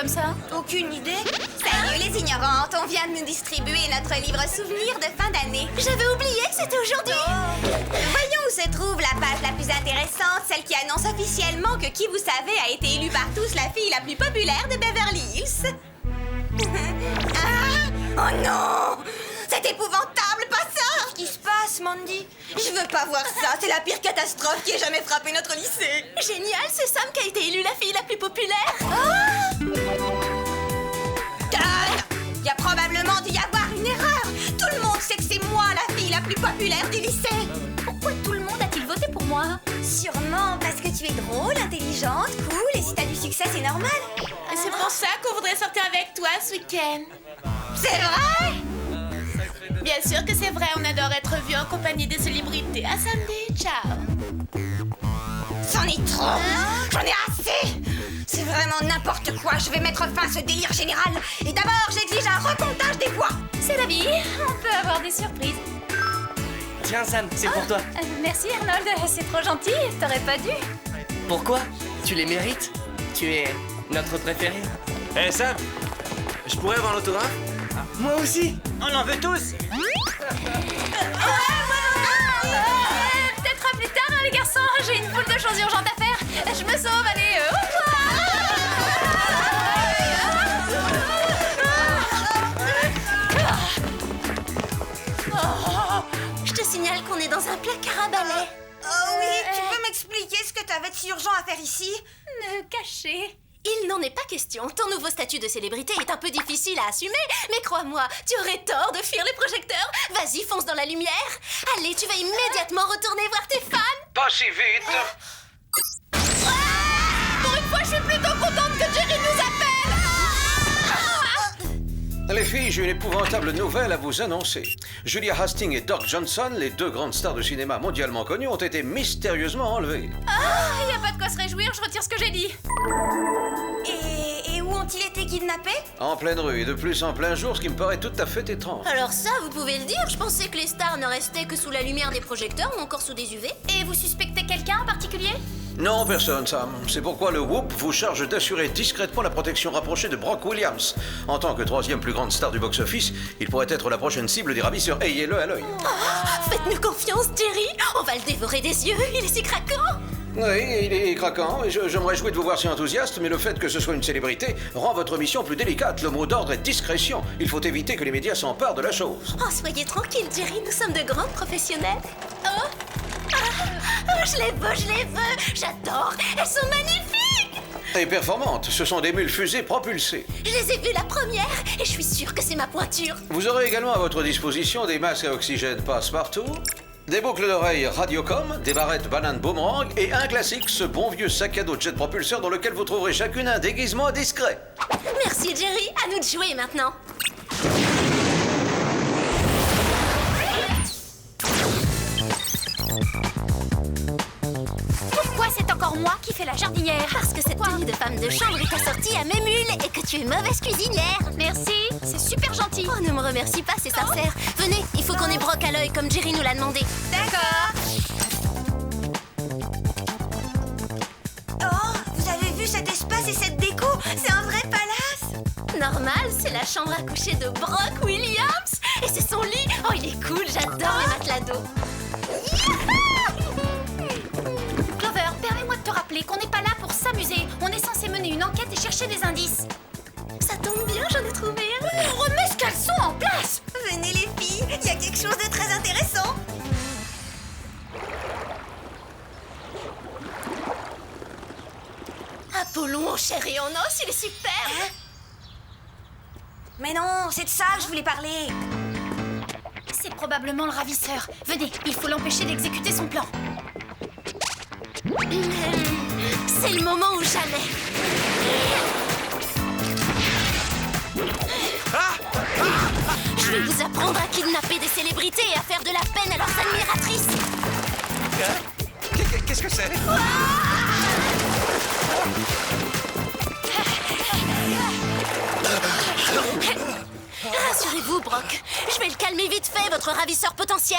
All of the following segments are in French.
comme ça? Aucune idée. Salut les ignorantes, on vient de nous distribuer notre livre souvenir de fin d'année. J'avais oublié que c'était aujourd'hui. Voyons où se trouve la page la plus intéressante, celle qui annonce officiellement que Qui vous savez a été élue par tous la fille la plus populaire de Beverly Hills. Ah! Oh non! C'est épouvantable, pas ça! Qu'est-ce qui se passe, Mandy? Je veux pas voir ça, c'est la pire catastrophe qui ait jamais frappé notre lycée. Génial, c'est Sam qui a été élue la fille la plus populaire. Il y a probablement dû y avoir une erreur. Tout le monde sait que c'est moi la fille la plus populaire du lycée. Pourquoi tout le monde a-t-il voté pour moi? Sûrement parce que tu es drôle, intelligente, cool, et si t'as du succès, c'est normal. C'est pour ça qu'on voudrait sortir avec toi ce week-end. C'est vrai? Bien sûr que c'est vrai, on adore être vus en compagnie des célébrités. À samedi, ciao. C'en est trop. J'en ai assez. C'est vraiment n'importe quoi. Je vais mettre fin à ce délire général. Et d'abord, j'exige un recomptage des voix. C'est la vie, on peut avoir des surprises. Tiens Sam, c'est pour toi. Merci Arnold, c'est trop gentil, t'aurais pas dû. Pourquoi? Tu les mérites. Tu es notre préféré. Eh Sam, je pourrais avoir l'autographe? Moi aussi. On en veut tous. Peut-être à plus tard, hein, les garçons. J'ai une foule de choses urgentes à faire. Je me sauve, allez, au revoir. Je te signale qu'on est dans un placard à balai. Oh oui, tu peux m'expliquer ce que t'avais de si urgent à faire ici? Me cacher. Il n'en est pas question. Ton nouveau statut de célébrité est un peu difficile à assumer, mais crois-moi, tu aurais tort de fuir les projecteurs. Vas-y, fonce dans la lumière. Allez, tu vas immédiatement retourner voir tes fans. Pas si vite. Pour une fois, je suis plutôt contente que Jerry nous appelle. Les filles, j'ai une épouvantable nouvelle à vous annoncer. Julia Hastings et Doc Johnson, les deux grandes stars de cinéma mondialement connues, ont été mystérieusement enlevées. Y a pas de quoi se réjouir, je retire ce que j'ai dit. Et où ont-ils été kidnappés? En pleine rue, et de plus en plein jour, ce qui me paraît tout à fait étrange. Alors ça, vous pouvez le dire, je pensais que les stars ne restaient que sous la lumière des projecteurs ou encore sous des UV. Et vous suspectez quelqu'un en particulier? Non, personne, Sam. C'est pourquoi le Whoop vous charge d'assurer discrètement la protection rapprochée de Brock Williams. En tant que troisième plus grande star du box-office, il pourrait être la prochaine cible des ravisseurs. Ayez-le à l'œil. Faites-nous confiance, Jerry. On va le dévorer des yeux, il est si craquant. Oui, il est craquant, et je me réjouis de vous voir si enthousiaste, mais le fait que ce soit une célébrité rend votre mission plus délicate. Le mot d'ordre est discrétion. Il faut éviter que les médias s'emparent de la chose. Oh, soyez tranquille, Jerry, nous sommes de grands professionnels. Je les veux, j'adore, elles sont magnifiques. Et performantes, ce sont des mules fusées propulsées. Je les ai vues la première et je suis sûre que c'est ma pointure. Vous aurez également à votre disposition des masques à oxygène passe-partout, des boucles d'oreilles Radiocom, des barrettes bananes boomerang et un classique, ce bon vieux sac à dos jet propulseur dans lequel vous trouverez chacune un déguisement discret. Merci, Jerry, à nous de jouer maintenant. Pourquoi c'est encore moi qui fais la jardinière? Parce que cette tenue de femme de chambre est assortie à mes mules et que tu es mauvaise cuisinière. Merci, c'est super gentil. Oh, ne me remercie pas, c'est sincère. Venez, il faut qu'on ait Brock à l'œil comme Jerry nous l'a demandé. D'accord. Oh, vous avez vu cet espace et cette déco? C'est un vrai palace. Normal, c'est la chambre à coucher de Brock Williams. Et c'est son lit. Oh, il est cool, j'adore les matelas d'eau. Clover, permets-moi de te rappeler qu'on n'est pas là pour s'amuser. On est censé mener une enquête et chercher des indices. Ça tombe bien, j'en ai trouvé un. On remet ce caleçon en place. Venez les filles, il y a quelque chose de très intéressant. Apollon en chair et en os, il est super. Mais non, c'est de ça que je voulais parler. C'est probablement le ravisseur. Venez, il faut l'empêcher d'exécuter son plan. C'est le moment ou jamais. Je vais vous apprendre à kidnapper des célébrités et à faire de la peine à leurs admiratrices. Qu'est-ce que c'est? Rassurez-vous, Brock. Je vais le calmer vite fait, votre ravisseur potentiel.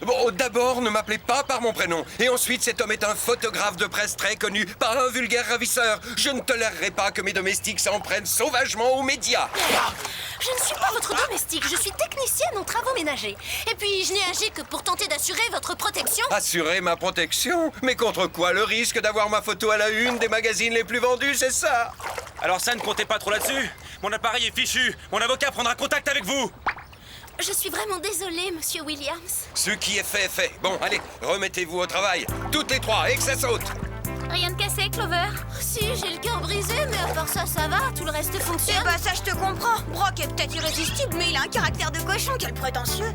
Bon, d'abord, ne m'appelez pas par mon prénom. Et ensuite, cet homme est un photographe de presse très connu, pas un vulgaire ravisseur. Je ne tolérerai pas que mes domestiques s'en prennent sauvagement aux médias. Je ne suis pas votre domestique, je suis technicienne en travaux ménagers. Et puis, je n'ai agi que pour tenter d'assurer votre protection. Assurer ma protection? Mais contre quoi? Le risque d'avoir ma photo à la une des magazines les plus vendus, c'est ça? Alors ça, ne comptez pas trop là-dessus. Mon appareil est fichu. Mon avocat prendra contact avec vous. Je suis vraiment désolée, monsieur Williams. Ce qui est fait est fait. Bon, allez, remettez-vous au travail. Toutes les trois, et que ça saute. Rien de cassé, Clover? Si, j'ai le cœur brisé, mais à part ça, ça va. Tout le reste Eh fonctionne. bah ça, je te comprends. Brock est peut-être irrésistible, mais il a un caractère de cochon. Quel prétentieux.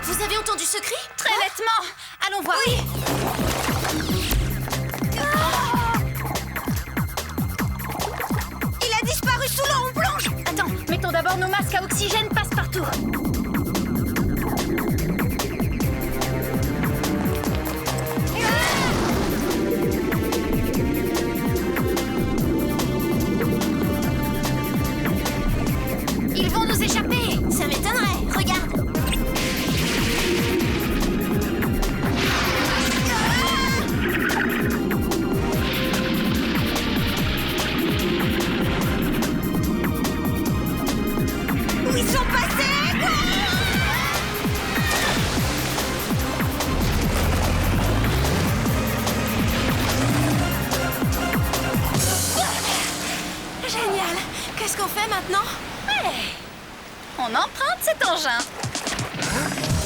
Vous avez entendu ce cri? Très nettement. Allons voir. Oui. Il a disparu sous l'eau, on plonge. Attends, mettons d'abord nos masques à oxygène passe-partout. Ils vont nous échapper. Ça m'étonnerait. Regarde. Où ils sont passés? Génial. Qu'est-ce qu'on fait maintenant? On emprunte cet engin.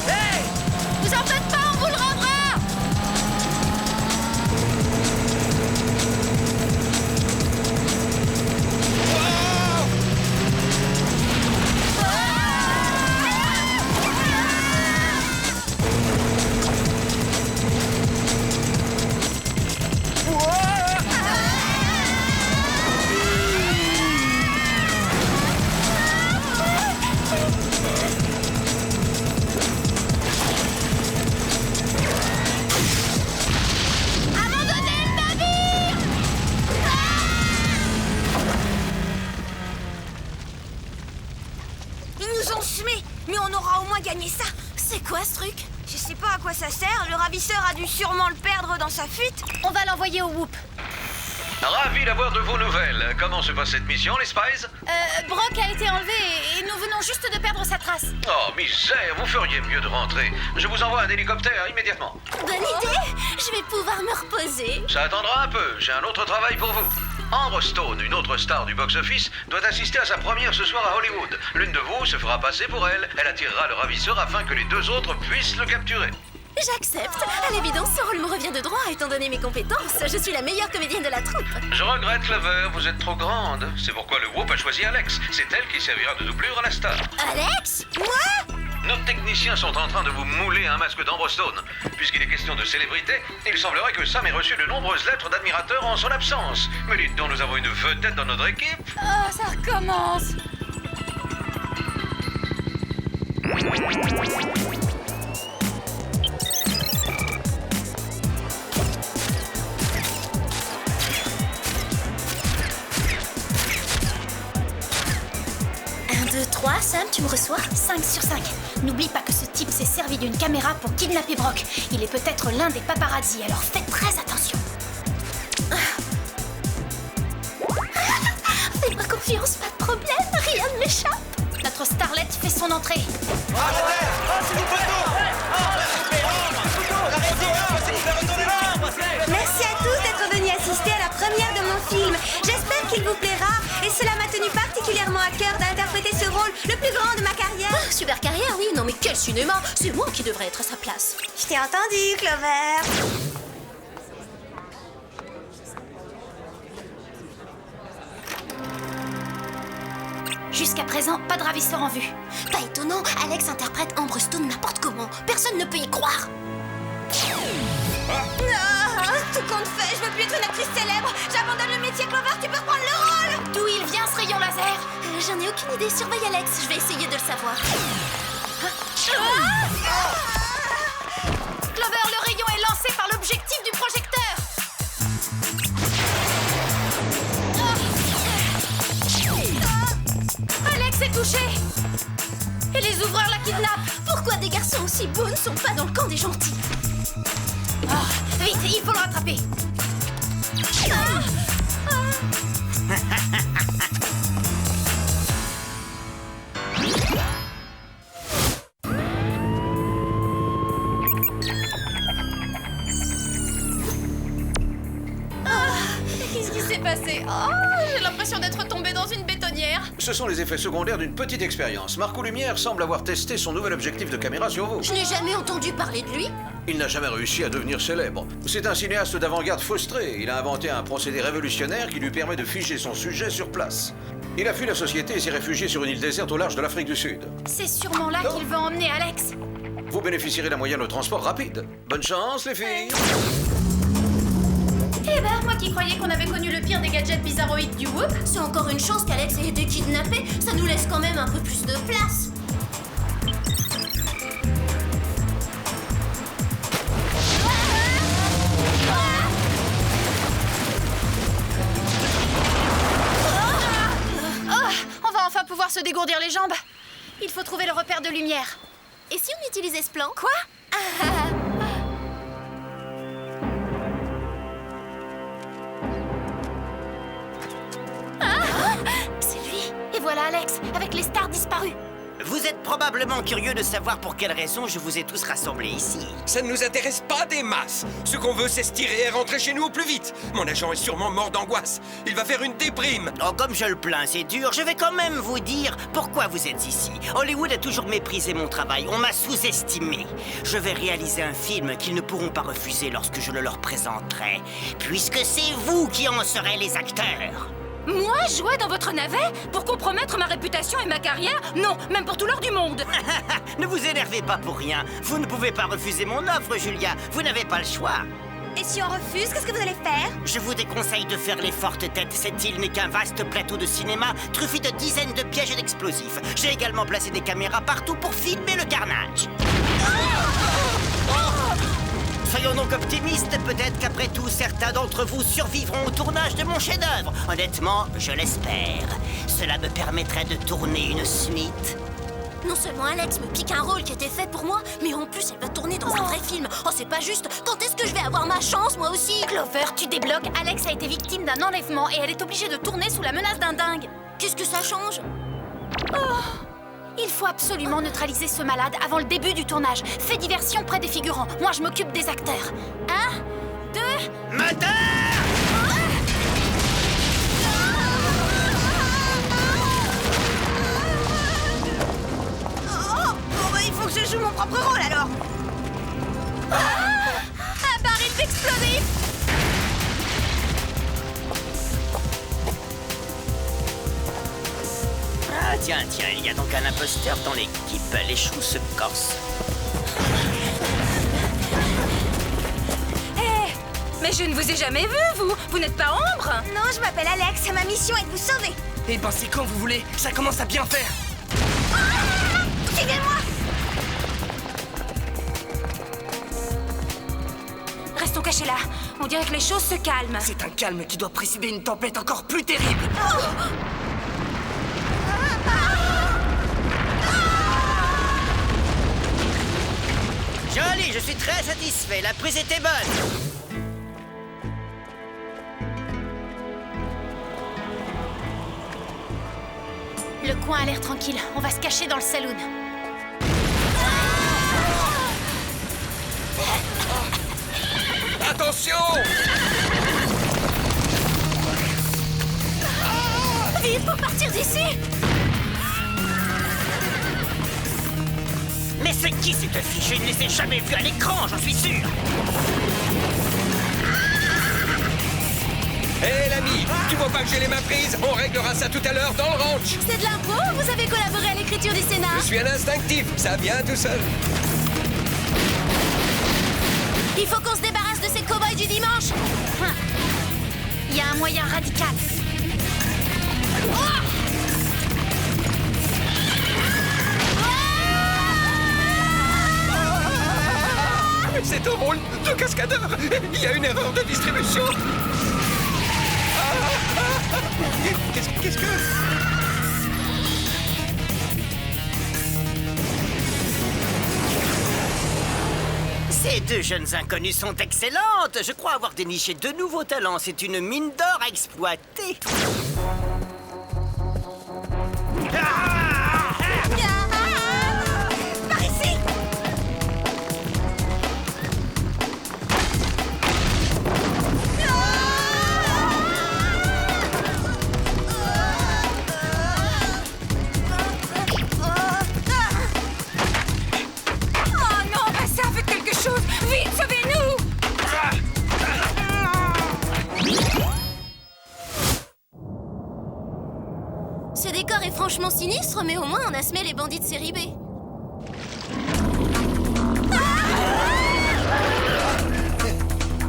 Hey! Vous en faites pas, on vous le rendra! Ils nous ont semés, mais on aura au moins gagné ça. C'est quoi ce truc? Je sais pas à quoi ça sert. Le ravisseur a dû sûrement le perdre dans sa fuite. On va l'envoyer au Whoop. Ravi d'avoir de vos nouvelles. Comment se passe cette mission, les Spies? Brock a été enlevé et nous venons juste de perdre sa trace. Oh, misère, vous feriez mieux de rentrer. Je vous envoie un hélicoptère immédiatement. Bonne idée. Je vais pouvoir me reposer. Ça attendra un peu, j'ai un autre travail pour vous. Amber Stone, une autre star du box-office, doit assister à sa première ce soir à Hollywood. L'une de vous se fera passer pour elle. Elle attirera le ravisseur afin que les deux autres puissent le capturer. J'accepte. À l'évidence, ce rôle me revient de droit étant donné mes compétences. Je suis la meilleure comédienne de la troupe. Je regrette, Clover, vous êtes trop grande. C'est pourquoi le Whoop a choisi Alex. C'est elle qui servira de doublure à la star. Alex? Moi? Nos techniciens sont en train de vous mouler un masque d'Amber Stone. Puisqu'il est question de célébrité, il semblerait que Sam ait reçu de nombreuses lettres d'admirateurs en son absence. Mais dites donc, nous avons une vedette dans notre équipe. Oh, ça recommence. Un, deux, trois, Sam, tu me reçois? 5 sur 5. N'oublie pas que ce type s'est servi d'une caméra pour kidnapper Brock. Il est peut-être l'un des paparazzi, alors faites très attention. Fais-moi confiance, pas de problème, rien ne m'échappe. Notre starlette fait son entrée. Merci à tous d'être venus assister à la première de mon film. J'espère qu'il vous plaira et cela m'a tenu particulièrement à cœur d'interpréter ce rôle le plus grand de ma carrière. Ah, super carrière, oui. Non mais quel cinéma. C'est moi qui devrais être à sa place. Je t'ai entendu, Clover. Jusqu'à présent, pas de ravisseur en vue. Pas étonnant, Alex interprète Amber Stone n'importe comment. Personne ne peut y croire. Ah, tout compte fait, je veux plus être une actrice célèbre. J'abandonne le métier, Clover, tu peux reprendre le rôle. D'où il J'en ai aucune idée. Surveille Alex. Je vais essayer de le savoir. Clover, le rayon est lancé par l'objectif du projecteur. Alex est touché. Et les ouvreurs la kidnappent. Pourquoi des garçons aussi beaux ne sont pas dans le camp des gentils? Vite, il faut le rattraper. Qu'est-ce qui s'est passé? Oh, j'ai l'impression d'être tombée dans une bétonnière. Ce sont les effets secondaires d'une petite expérience. Marco Lumière semble avoir testé son nouvel objectif de caméra sur vous. Je n'ai jamais entendu parler de lui. Il n'a jamais réussi à devenir célèbre. C'est un cinéaste d'avant-garde frustré. Il a inventé un procédé révolutionnaire qui lui permet de figer son sujet sur place. Il a fui la société et s'est réfugié sur une île déserte au large de l'Afrique du Sud. C'est sûrement là qu'il veut emmener Alex. Vous bénéficierez d'un moyen de transport rapide. Bonne chance, les filles. Eh ben, moi qui croyais qu'on avait connu le pire des gadgets bizarroïdes du Whoop. C'est encore une chance qu'Alex ait été kidnappé. Ça nous laisse quand même un peu plus de place. On va enfin pouvoir se dégourdir les jambes. Il faut trouver le repère de lumière. Et si on utilisait ce plan? Quoi? C'est lui. Et voilà Alex, avec les stars disparues. Vous êtes probablement curieux de savoir pour quelle raison je vous ai tous rassemblés ici. Ça ne nous intéresse pas des masses. Ce qu'on veut, c'est se tirer et rentrer chez nous au plus vite. Mon agent est sûrement mort d'angoisse. Il va faire une déprime. Oh, comme je le plains, c'est dur. Je vais quand même vous dire pourquoi vous êtes ici. Hollywood a toujours méprisé mon travail. On m'a sous-estimé. Je vais réaliser un film qu'ils ne pourront pas refuser lorsque je le leur présenterai, puisque c'est vous qui en serez les acteurs. Moi, jouer dans votre navet? Pour compromettre ma réputation et ma carrière? Non, même pour tout l'or du monde. Ne vous énervez pas pour rien. Vous ne pouvez pas refuser mon offre, Julia. Vous n'avez pas le choix. Et si on refuse, qu'est-ce que vous allez faire? Je vous déconseille de faire les fortes têtes. Cette île n'est qu'un vaste plateau de cinéma truffé de dizaines de pièges et d'explosifs. J'ai également placé des caméras partout pour filmer le carnage. Soyons donc optimistes, peut-être qu'après tout, certains d'entre vous survivront au tournage de mon chef-d'œuvre. Honnêtement, je l'espère. Cela me permettrait de tourner une suite. Non seulement Alex me pique un rôle qui était fait pour moi, mais en plus elle va tourner dans un vrai film. Oh, c'est pas juste. Quand est-ce que je vais avoir ma chance, moi aussi? Clover, tu débloques. Alex a été victime d'un enlèvement et elle est obligée de tourner sous la menace d'un dingue. Qu'est-ce que ça change? Il faut absolument neutraliser ce malade avant le début du tournage. Fais diversion près des figurants. Moi, je m'occupe des acteurs. 1, 2... Moteur! Bon, bah, il faut que je joue mon propre rôle, alors. Un baril d'explosif! Ah, tiens, il y a donc un imposteur dans l'équipe. Les choux se corsent. Mais je ne vous ai jamais vu, vous! Vous n'êtes pas Ombre? Non, je m'appelle Alex. Ma mission est de vous sauver. Eh ben, c'est quand vous voulez. Ça commence à bien faire. Suivez-moi. Restons cachés là. On dirait que les choses se calment. C'est un calme qui doit précéder une tempête encore plus terrible. Joli, je suis très satisfait. La prise était bonne. Le coin a l'air tranquille. On va se cacher dans le saloon. Attention! Vite pour partir d'ici! Mais c'est qui cette fille? Je ne les ai jamais vus à l'écran, j'en suis sûr. Hé l'ami, tu vois pas que j'ai les mains prises? On réglera ça tout à l'heure dans le ranch. C'est de l'impro ou vous avez collaboré à l'écriture du scénar? Je suis un instinctif, ça vient tout seul. Il faut qu'on se débarrasse de ces cow-boys du dimanche. Il y a un moyen radical. Shredder! Il y a une erreur de distribution! Qu'est-ce que... Ces deux jeunes inconnues sont excellentes. Je crois avoir déniché de nouveaux talents. C'est une mine d'or à exploiter. Par ici! Oh non, bah ça, faites quelque chose! Vite, sauvez-nous! Ce décor est franchement sinistre, mais au moins on a semé les bandits de série B.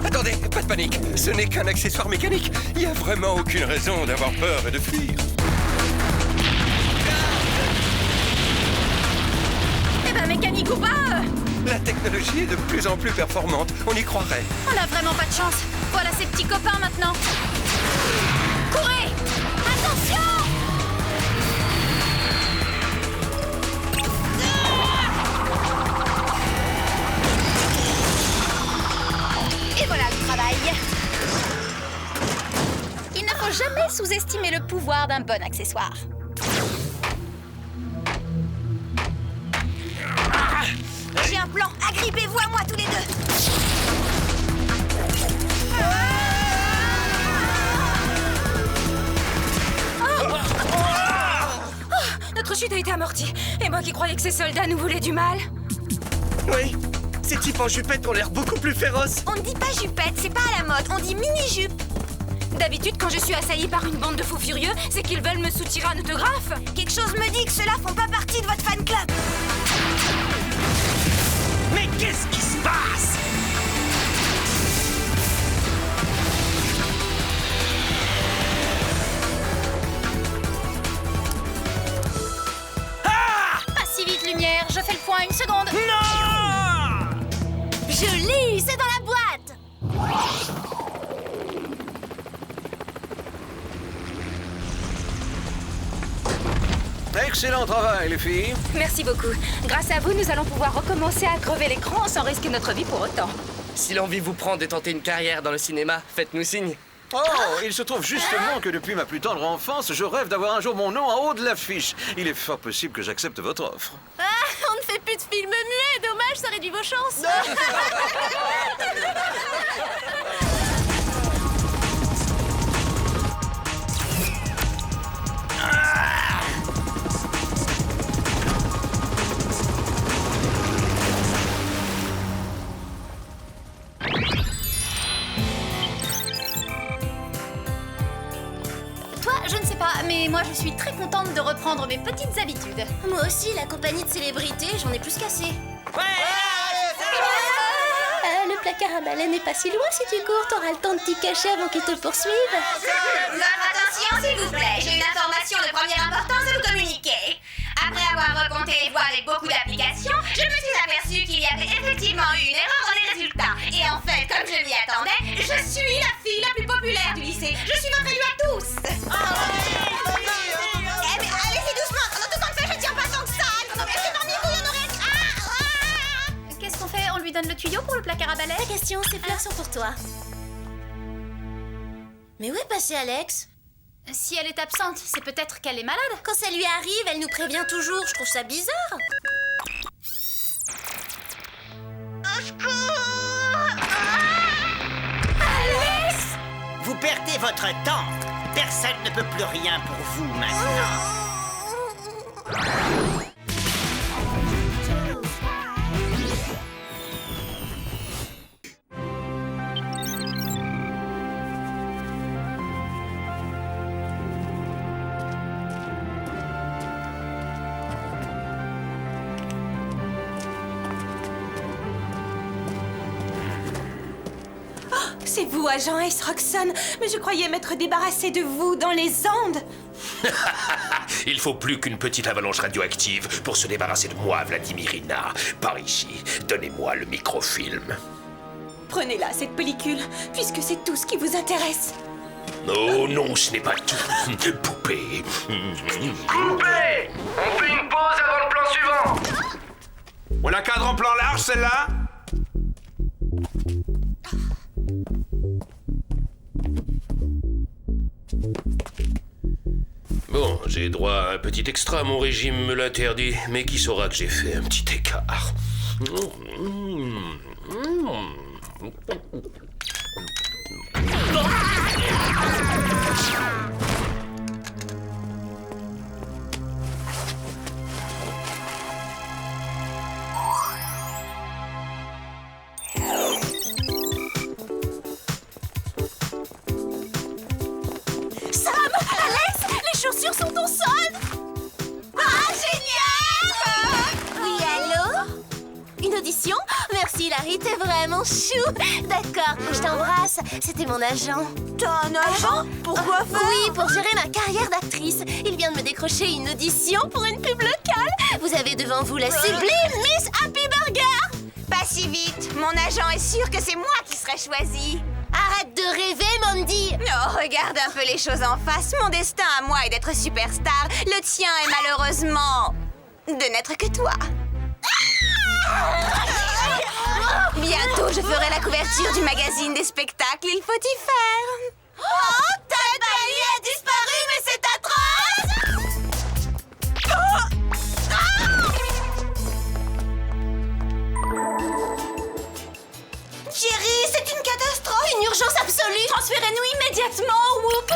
Attendez, pas de panique. Ce n'est qu'un accessoire mécanique. Il n'y a vraiment aucune raison d'avoir peur et de fuir. Eh ben, mécanique ou pas, La technologie est de plus en plus performante. On y croirait. on a vraiment pas de chance. Voilà ses petits copains maintenant. Courez! Attention! Et voilà le travail. Il ne faut jamais sous-estimer le pouvoir d'un bon accessoire. J'ai un plan. Agrippez-vous à moi tous les deux. Notre chute a été amortie. Et moi qui croyais que ces soldats nous voulaient du mal. Oui, ces types en jupette ont l'air beaucoup plus féroces. On ne dit pas jupette, c'est pas à la mode. On dit mini-jupe. D'habitude, quand je suis assaillie par une bande de fous furieux, c'est qu'ils veulent me soutirer un autographe. Quelque chose me dit que ceux-là font pas partie de votre fan club. Mais qu'est-ce qui se passe? Pas si vite, lumière. Je fais le point, une seconde. Non! Je lis, c'est dans la boîte. Excellent travail, les filles. Merci beaucoup. Grâce à vous, nous allons pouvoir recommencer à crever l'écran sans risquer notre vie pour autant. Si l'envie vous prend de tenter une carrière dans le cinéma, faites-nous signe. Oh, il se trouve justement que depuis ma plus tendre enfance, je rêve d'avoir un jour mon nom en haut de l'affiche. Il est fort possible que j'accepte votre offre. Ah, on ne fait plus de films muets, dommage, ça réduit vos chances. Toi, je ne sais pas, mais moi je suis très contente de reprendre mes petites habitudes. Moi aussi, la compagnie de célébrités, j'en ai plus qu'assez. Le placard à balai n'est pas si loin si tu cours, t'auras le temps de t'y cacher avant qu'ils te poursuivent. Votre attention, s'il vous plaît. J'ai une information de première importance à vous communiquer. Après avoir recompté les voix avec beaucoup d'applications, je me suis aperçue qu'il y avait effectivement eu une erreur dans les résultats. Et en fait, comme je m'y attendais, je suis la fille la plus populaire du lycée. Je suis votre élu à tous. Eh mais allez-y doucement. En tout temps que fait, je tiens pas tant que ça. C'est parmi vous, il y en aurait... Qu'est-ce qu'on fait? On lui donne le tuyau pour le placard à balai? La question, ces fleurs sont pour toi. Mais où est passée Alex? Si elle est absente, c'est peut-être qu'elle est malade. Quand ça lui arrive, elle nous prévient toujours. Je trouve ça bizarre. Au secours! Vous perdez votre temps. Personne ne peut plus rien pour vous maintenant. C'est vous, agent Ace Roxxon. Mais je croyais m'être débarrassé de vous dans les Andes. Il faut plus qu'une petite avalanche radioactive pour se débarrasser de moi, Vladimirina. Par ici, donnez-moi le microfilm. Prenez-la, cette pellicule, puisque c'est tout ce qui vous intéresse. Oh non, ce n'est pas tout. Poupée. Coupé! On fait une pause avant le plan suivant. On la cadre en plan large, celle-là? Bon, j'ai droit à un petit extra, mon régime me l'interdit. Mais qui saura que j'ai fait un petit écart? Sam! Alex! Les chaussures sont au sol! Ah, génial! Oui, allô? Une audition? Merci, Larry, t'es vraiment chou! D'accord, je t'embrasse. C'était mon agent. T'as un agent? Pourquoi faire? Oui, pour gérer ma carrière d'actrice. Il vient de me décrocher une audition pour une pub locale. Vous avez devant vous la sublime Miss Happy Burger! Pas si vite. Mon agent est sûr que c'est moi qui serai choisie. Arrête de rêver, Mandy! Non, regarde un peu les choses en face. Mon destin à moi est d'être superstar. Le tien est malheureusement de n'être que toi. Bientôt, je ferai la couverture du magazine des spectacles. Il faut y faire. Oh, Tad Bailey a disparu, mais c'est atroce! Jerry, c'est une catastrophe! Une urgence absolue! Transférez-nous immédiatement, Whoop!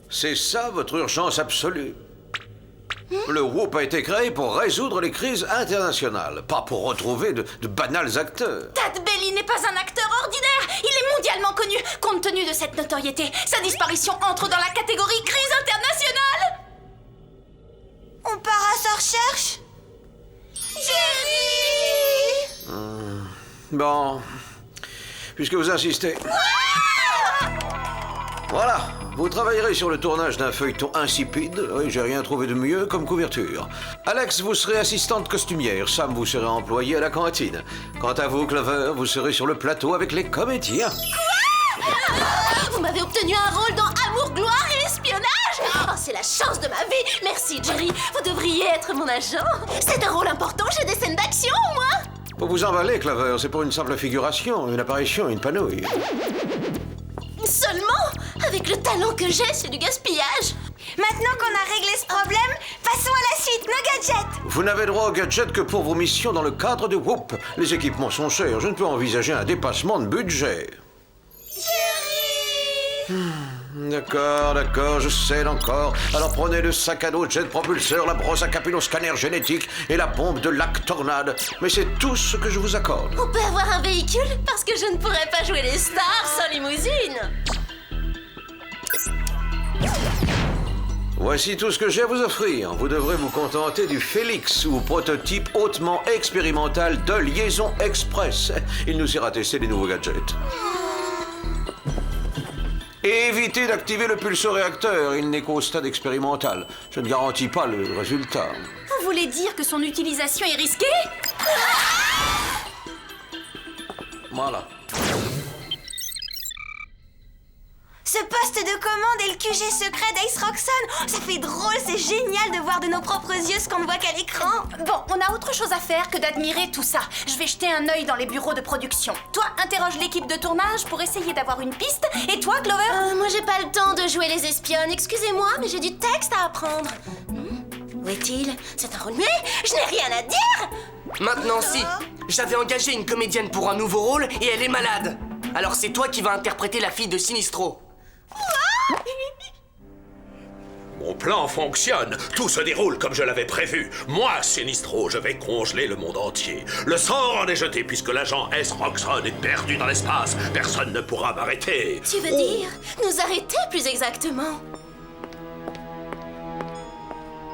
C'est ça votre urgence absolue. Le Whoop a été créé pour résoudre les crises internationales, pas pour retrouver de banals acteurs. Tad Bailey n'est pas un acteur ordinaire. Il est mondialement connu. Compte tenu de cette notoriété, sa disparition entre dans la catégorie crise internationale. On part à sa recherche? Jerry! Bon, puisque vous insistez... Voilà, vous travaillerez sur le tournage d'un feuilleton insipide. Oui, j'ai rien trouvé de mieux comme couverture. Alex, vous serez assistante costumière. Sam, vous serez employé à la cantine. Quant à vous, Clover, vous serez sur le plateau avec les comédiens. Vous m'avez obtenu un rôle dans Amour, gloire et espionnage! Oh, c'est la chance de ma vie! Merci, Jerry. Vous devriez être mon agent. C'est un rôle important, j'ai des scènes d'action, moi! Faut vous emballer, Clover. C'est pour une simple figuration, une apparition, une panouille. Seulement? Avec le talent que j'ai, c'est du gaspillage! Maintenant qu'on a réglé ce problème, passons à la suite, nos gadgets! Vous n'avez droit aux gadgets que pour vos missions dans le cadre de Whoop. Les équipements sont chers, je ne peux envisager un dépassement de budget. D'accord, je cède encore. Alors prenez le sac à dos jet propulseur, la brosse à capillo scanner génétique et la pompe de lac tornade. Mais c'est tout ce que je vous accorde. On peut avoir un véhicule? Parce que je ne pourrais pas jouer les stars sans limousine! Voici tout ce que j'ai à vous offrir. Vous devrez vous contenter du Félix, ou prototype hautement expérimental de liaison express. Il nous ira tester les nouveaux gadgets. Et évitez d'activer le pulsoréacteur, il n'est qu'au stade expérimental. Je ne garantis pas le résultat. Vous voulez dire que son utilisation est risquée? Voilà. Ce poste de commande est le QG secret d'Ace Roxxon. Oh, ça fait drôle, c'est génial de voir de nos propres yeux ce qu'on ne voit qu'à l'écran. Bon, on a autre chose à faire que d'admirer tout ça. Je vais jeter un œil dans les bureaux de production. Toi, interroge l'équipe de tournage pour essayer d'avoir une piste. Et toi, Clover? Moi, j'ai pas le temps de jouer les espionnes. Excusez-moi, mais j'ai du texte à apprendre. Où est-il? C'est un rôle muet? Je n'ai rien à dire! Maintenant, si. J'avais engagé une comédienne pour un nouveau rôle et elle est malade. Alors c'est toi qui vas interpréter la fille de Sinistro. Mon plan fonctionne. Tout se déroule comme je l'avais prévu. Moi, Sinistro, je vais congeler le monde entier. Le sort en est jeté puisque l'agent Ace Roxxon est perdu dans l'espace. Personne ne pourra m'arrêter. Tu veux dire nous arrêter plus exactement?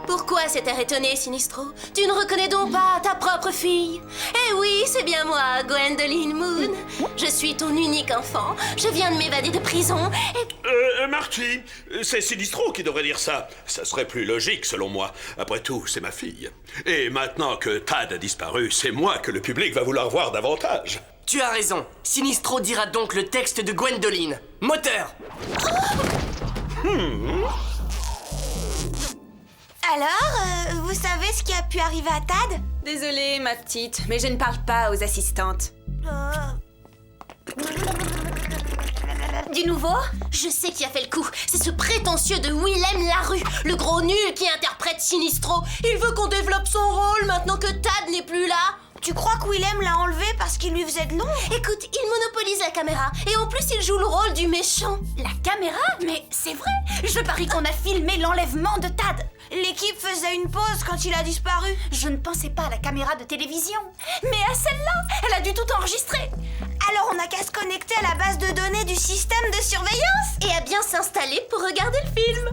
Pourquoi cet air étonné, Sinistro? Tu ne reconnais donc pas ta propre fille? Eh oui, c'est bien moi, Gwendoline Moon. Je suis ton unique enfant. Je viens de m'évader de prison et... Marty, c'est Sinistro qui devrait dire ça. Ça serait plus logique, selon moi. Après tout, c'est ma fille. Et maintenant que Tad a disparu, c'est moi que le public va vouloir voir davantage. Tu as raison. Sinistro dira donc le texte de Gwendoline. Moteur! Alors, vous savez ce qui a pu arriver à Tad? Désolée, ma petite, mais je ne parle pas aux assistantes. Du nouveau? Je sais qui a fait le coup. C'est ce prétentieux de Willem Larue, le gros nul qui interprète Sinistro. Il veut qu'on développe son rôle maintenant que Tad n'est plus là. Tu crois que Willem l'a enlevé parce qu'il lui faisait de l'ombre? Écoute, il monopolise la caméra et en plus il joue le rôle du méchant. La caméra? Mais c'est vrai! Je parie qu'on a filmé l'enlèvement de Tad! L'équipe faisait une pause quand il a disparu. Je ne pensais pas à la caméra de télévision, mais à celle-là! Elle a dû tout enregistrer! Alors on n'a qu'à se connecter à la base de données du système de surveillance et à bien s'installer pour regarder le film.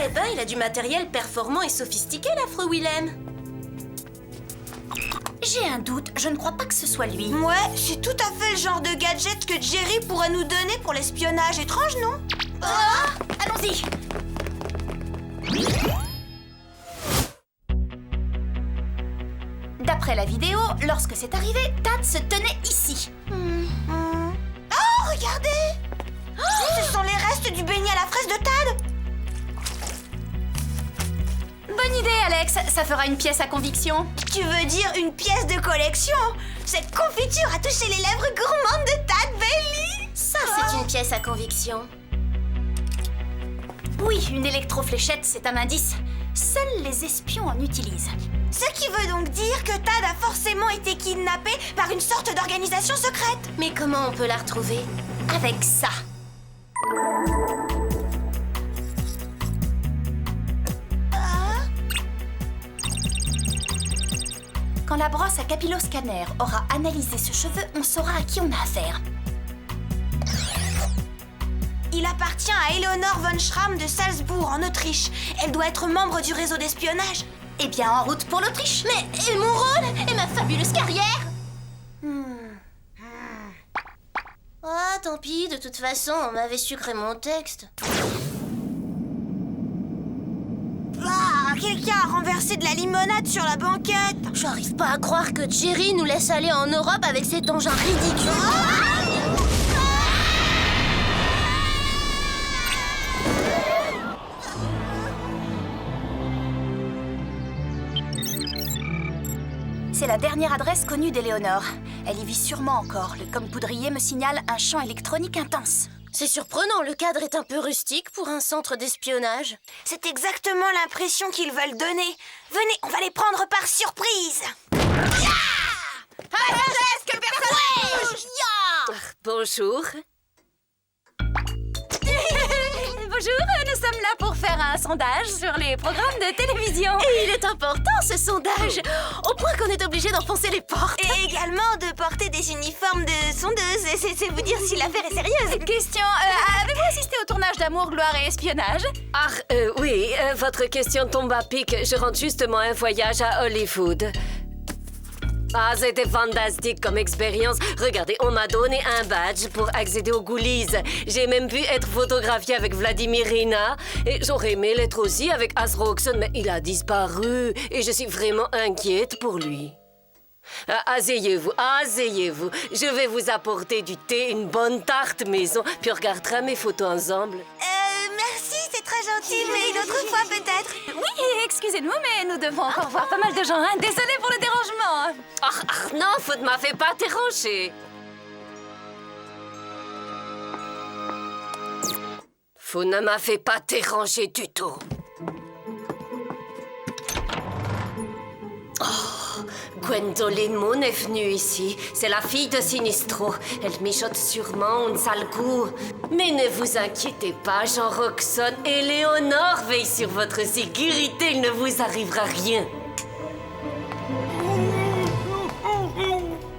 Eh ben, il a du matériel performant et sophistiqué, l'affreux Willem. J'ai un doute, je ne crois pas que ce soit lui. Ouais, c'est tout à fait le genre de gadget que Jerry pourrait nous donner pour l'espionnage. Étrange, non? Allons-y! D'après la vidéo, lorsque c'est arrivé, Tad se tenait ici. Oh, regardez! Ce sont les restes du beignet à la fraise de Tad! Bonne idée, Alex. Ça fera une pièce à conviction. Tu veux dire une pièce de collection? Cette confiture a touché les lèvres gourmandes de Tad Bailey. Ça, c'est une pièce à conviction. Oui, une électrofléchette, c'est un indice. Seuls les espions en utilisent. Ce qui veut donc dire que Tad a forcément été kidnappé par une sorte d'organisation secrète. Mais comment on peut la retrouver? Avec ça. Quand la brosse à capilloscanner aura analysé ce cheveu, on saura à qui on a affaire. Il appartient à Eleonore von Schramm de Salzbourg, en Autriche. Elle doit être membre du réseau d'espionnage. Eh bien, en route pour l'Autriche. Mais et mon rôle? Et ma fabuleuse carrière? Ah, tant pis, de toute façon, on m'avait sucré mon texte. Ah, quelqu'un a renversé de la limonade sur la banquette. J'arrive pas à croire que Jerry nous laisse aller en Europe avec cet engin ridicule. C'est la dernière adresse connue d'Éléonore. Elle y vit sûrement encore. Le comme poudrier me signale un champ électronique intense. C'est surprenant, le cadre est un peu rustique pour un centre d'espionnage. C'est exactement l'impression qu'ils veulent donner. Venez, on va les prendre par surprise. Est-ce que personne Bonjour. Bonjour, nous sommes là pour faire un sondage sur les programmes de télévision. Et il est important, ce sondage, au point qu'on est obligé d'enfoncer les portes. Et également de porter des uniformes de sondeuse. C'est vous dire si l'affaire est sérieuse. Question, avez-vous assisté au tournage d'Amour, Gloire et Espionnage? Oui, votre question tombe à pic. Je rentre justement un voyage à Hollywood. Ah, c'était fantastique comme expérience. Regardez, on m'a donné un badge pour accéder aux coulisses. J'ai même pu être photographiée avec Vladimir Rina. Et j'aurais aimé l'être aussi avec As Roxon, mais il a disparu. Et je suis vraiment inquiète pour lui. Asseyez-vous, asseyez-vous. Je vais vous apporter du thé, une bonne tarte maison, puis on regardera mes photos ensemble. Merci, c'est très gentil, mais une autre fois peut-être. Oui, excusez-nous, mais nous devons encore voir pas mal de gens. Hein. Désolée pour le dérangement. Non, vous ne m'avez pas dérangé. Vous ne m'avez pas dérangé du tout. Gwendoline Moon est venue ici. C'est la fille de Sinistro. Elle mijote sûrement un sale coup. Mais ne vous inquiétez pas, Jean Roxon et Léonore veillent sur votre sécurité. Il ne vous arrivera rien.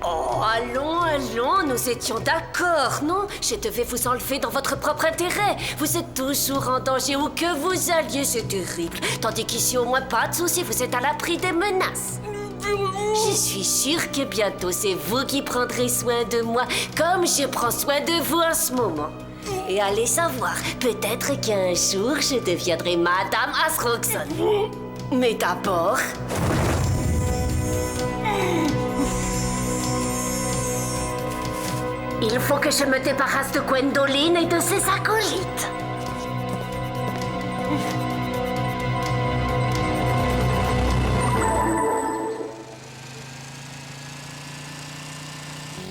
Oh, allons, nous étions d'accord, non? Je devais vous enlever dans votre propre intérêt. Vous êtes toujours en danger où que vous alliez, c'est terrible. Tandis qu'ici, au moins, pas de soucis, vous êtes à l'abri des menaces. Je suis sûre que bientôt, c'est vous qui prendrez soin de moi, comme je prends soin de vous en ce moment. Et allez savoir, peut-être qu'un jour, je deviendrai Madame Asroxon. Mais d'abord... il faut que je me débarrasse de Gwendoline et de ses acolytes.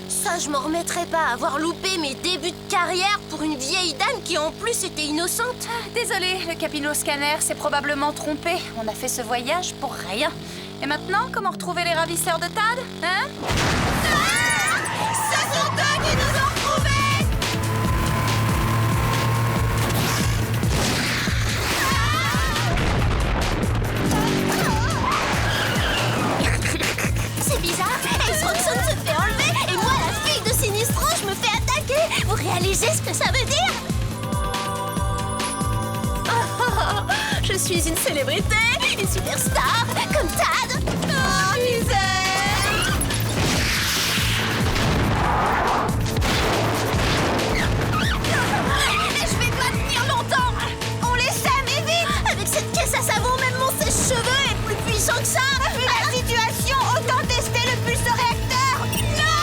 Ça, je m'en remettrai pas à avoir loupé mes débuts de carrière pour une vieille dame qui en plus était innocente. Désolé, le capillo-scanner s'est probablement trompé. On a fait ce voyage pour rien. Et maintenant, comment retrouver les ravisseurs de Tad, hein? Ce sont eux qui nous ont retrouvés! C'est bizarre, Ace Roxon se fait enlever et moi, la fille de Sinistro, je me fais attaquer. Vous réalisez ce que ça veut dire? Je suis une célébrité, une superstar, comme Tad. Oh, misère! Je vais pas tenir longtemps. On les sème et vite. Avec cette caisse à savon, même mon sèche-cheveux est plus puissant que ça. Vu la situation, autant tester le pulse-réacteur. Non!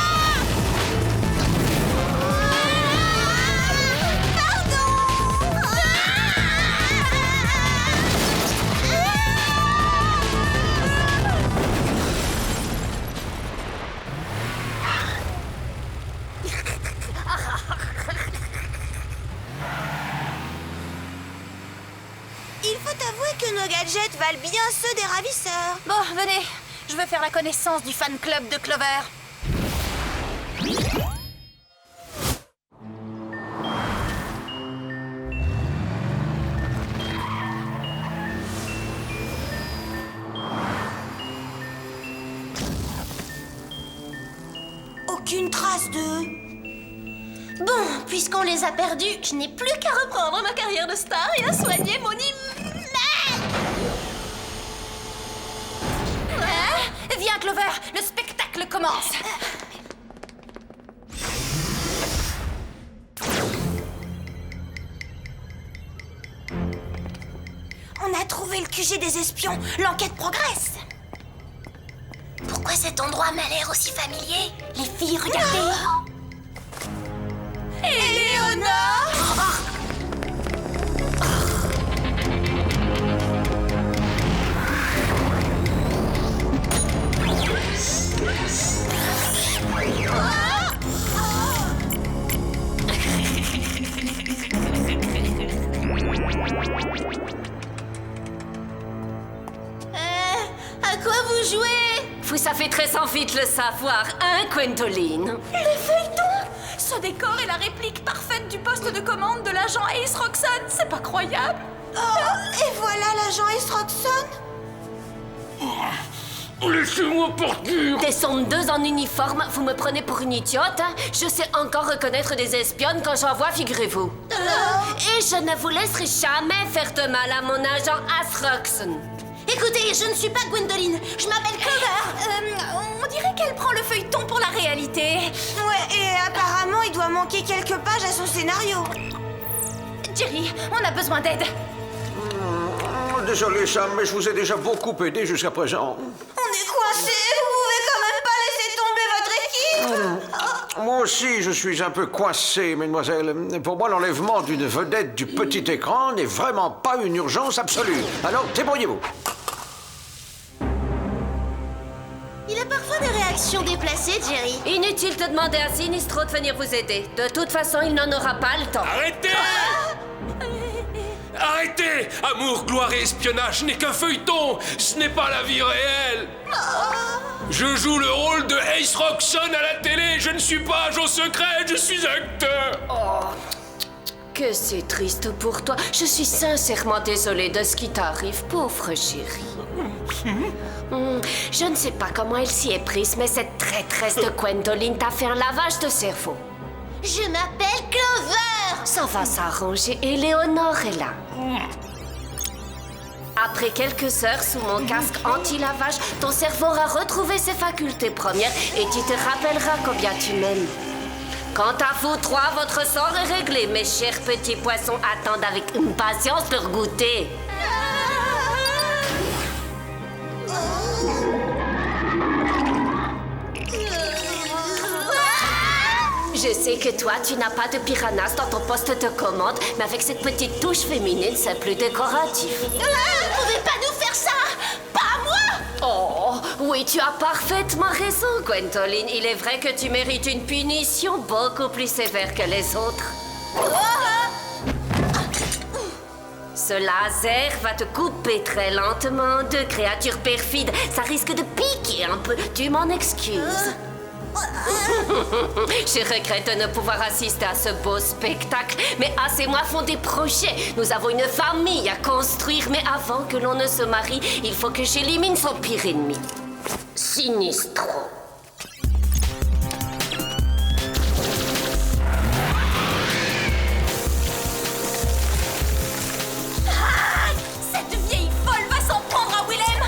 Pardon! Il faut avouer que nos gadgets valent bien ceux des ravisseurs. Bon, venez. Je veux faire la connaissance du fan club de Clover. Aucune trace de... Bon, puisqu'on les a perdus, je n'ai plus qu'à reprendre ma carrière de star et à soigner mon image. Viens, Clover, le spectacle commence. On a trouvé le QG des espions. L'enquête progresse. Pourquoi cet endroit m'a l'air aussi familier? Les filles, regardez. Éléonore! À quoi vous jouez? Vous savez très vite le savoir, hein, Gwendoline? Les feuilletons! Ce décor est la réplique parfaite du poste de commande de l'agent Ace Roxon. C'est pas croyable. Oh, et voilà l'agent Ace Roxon. Laissez-moi partir! Descendre en uniforme, vous me prenez pour une idiote, hein? Je sais encore reconnaître des espionnes quand j'en vois, figurez-vous. Et je ne vous laisserai jamais faire de mal à mon agent Ace Roxon. Écoutez, je ne suis pas Gwendoline, je m'appelle Clover. On dirait qu'elle prend le feuilleton pour la réalité. Ouais, et apparemment, il doit manquer quelques pages à son scénario. Jerry, on a besoin d'aide. Désolé, Sam, mais je vous ai déjà beaucoup aidé jusqu'à présent. On est coincés, vous pouvez quand même pas laisser tomber votre équipe. Moi aussi, je suis un peu coincé, mesdemoiselles. Pour moi, l'enlèvement d'une vedette du petit écran n'est vraiment pas une urgence absolue. Alors, débrouillez-vous. Il a parfois des réactions déplacées, Jerry. Inutile de demander à Sinistro de venir vous aider. De toute façon, il n'en aura pas le temps. Arrêtez! Arrêtez! Amour, gloire et espionnage n'est qu'un feuilleton! Ce n'est pas la vie réelle! Je joue le rôle de Ace Roxon à la télé! Je ne suis pas agent secret, je suis acteur! que c'est triste pour toi. Je suis sincèrement désolée de ce qui t'arrive, pauvre chérie. Je ne sais pas comment elle s'y est prise, mais cette traîtresse de Gwendoline t'a fait un lavage de cerveau. Je m'appelle Clover. Ça va s'arranger et Léonore est là. Après quelques heures sous mon casque anti-lavage, ton cerveau aura retrouvé ses facultés premières et tu te rappelleras combien tu m'aimes. Quant à vous trois, votre sort est réglé. Mes chers petits poissons attendent avec impatience leur goûter. Je sais que toi, tu n'as pas de piranhas dans ton poste de commande, mais avec cette petite touche féminine, c'est plus décoratif. Vous ne pouvez pas nous faire ça. Pas moi. Oh, oui, tu as parfaitement raison, Gwendoline. Il est vrai que tu mérites une punition beaucoup plus sévère que les autres. Ce laser va te couper très lentement de créatures perfides. Ça risque de piquer un peu. Tu m'en excuses. Je regrette de ne pouvoir assister à ce beau spectacle, mais As et moi font des projets. Nous avons une famille à construire, mais avant que l'on ne se marie, il faut que j'élimine son pire ennemi. Sinistro. Cette vieille folle va s'en prendre à Willem.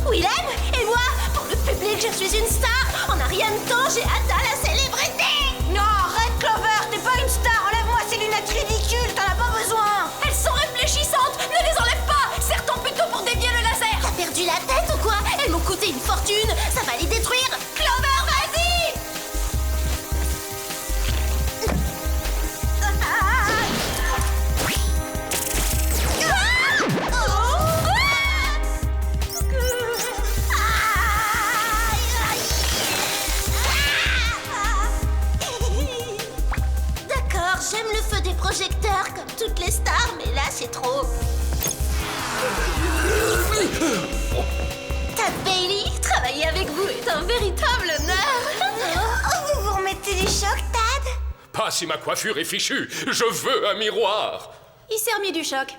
Willem et moi, pour le public, je suis une star. En un rien de temps, j'ai atteint la célébrité. Non, arrête, Clover, t'es pas une star. Enlève-moi ces lunettes ridicules, t'en as pas besoin. Elles sont réfléchissantes. Ne les enlève pas. Serre-t'en plutôt pour dévier le laser. T'as perdu la tête ou quoi? Elles m'ont coûté une fortune. Ça va les détruire. Clover, vas-y. D'accord, j'aime le feu des projecteurs comme toutes les stars, mais là c'est trop. Tad Bailey, travailler avec vous est un véritable honneur. Vous vous remettez du choc, Tad? Pas si ma coiffure est fichue. Je veux un miroir. Il s'est remis du choc.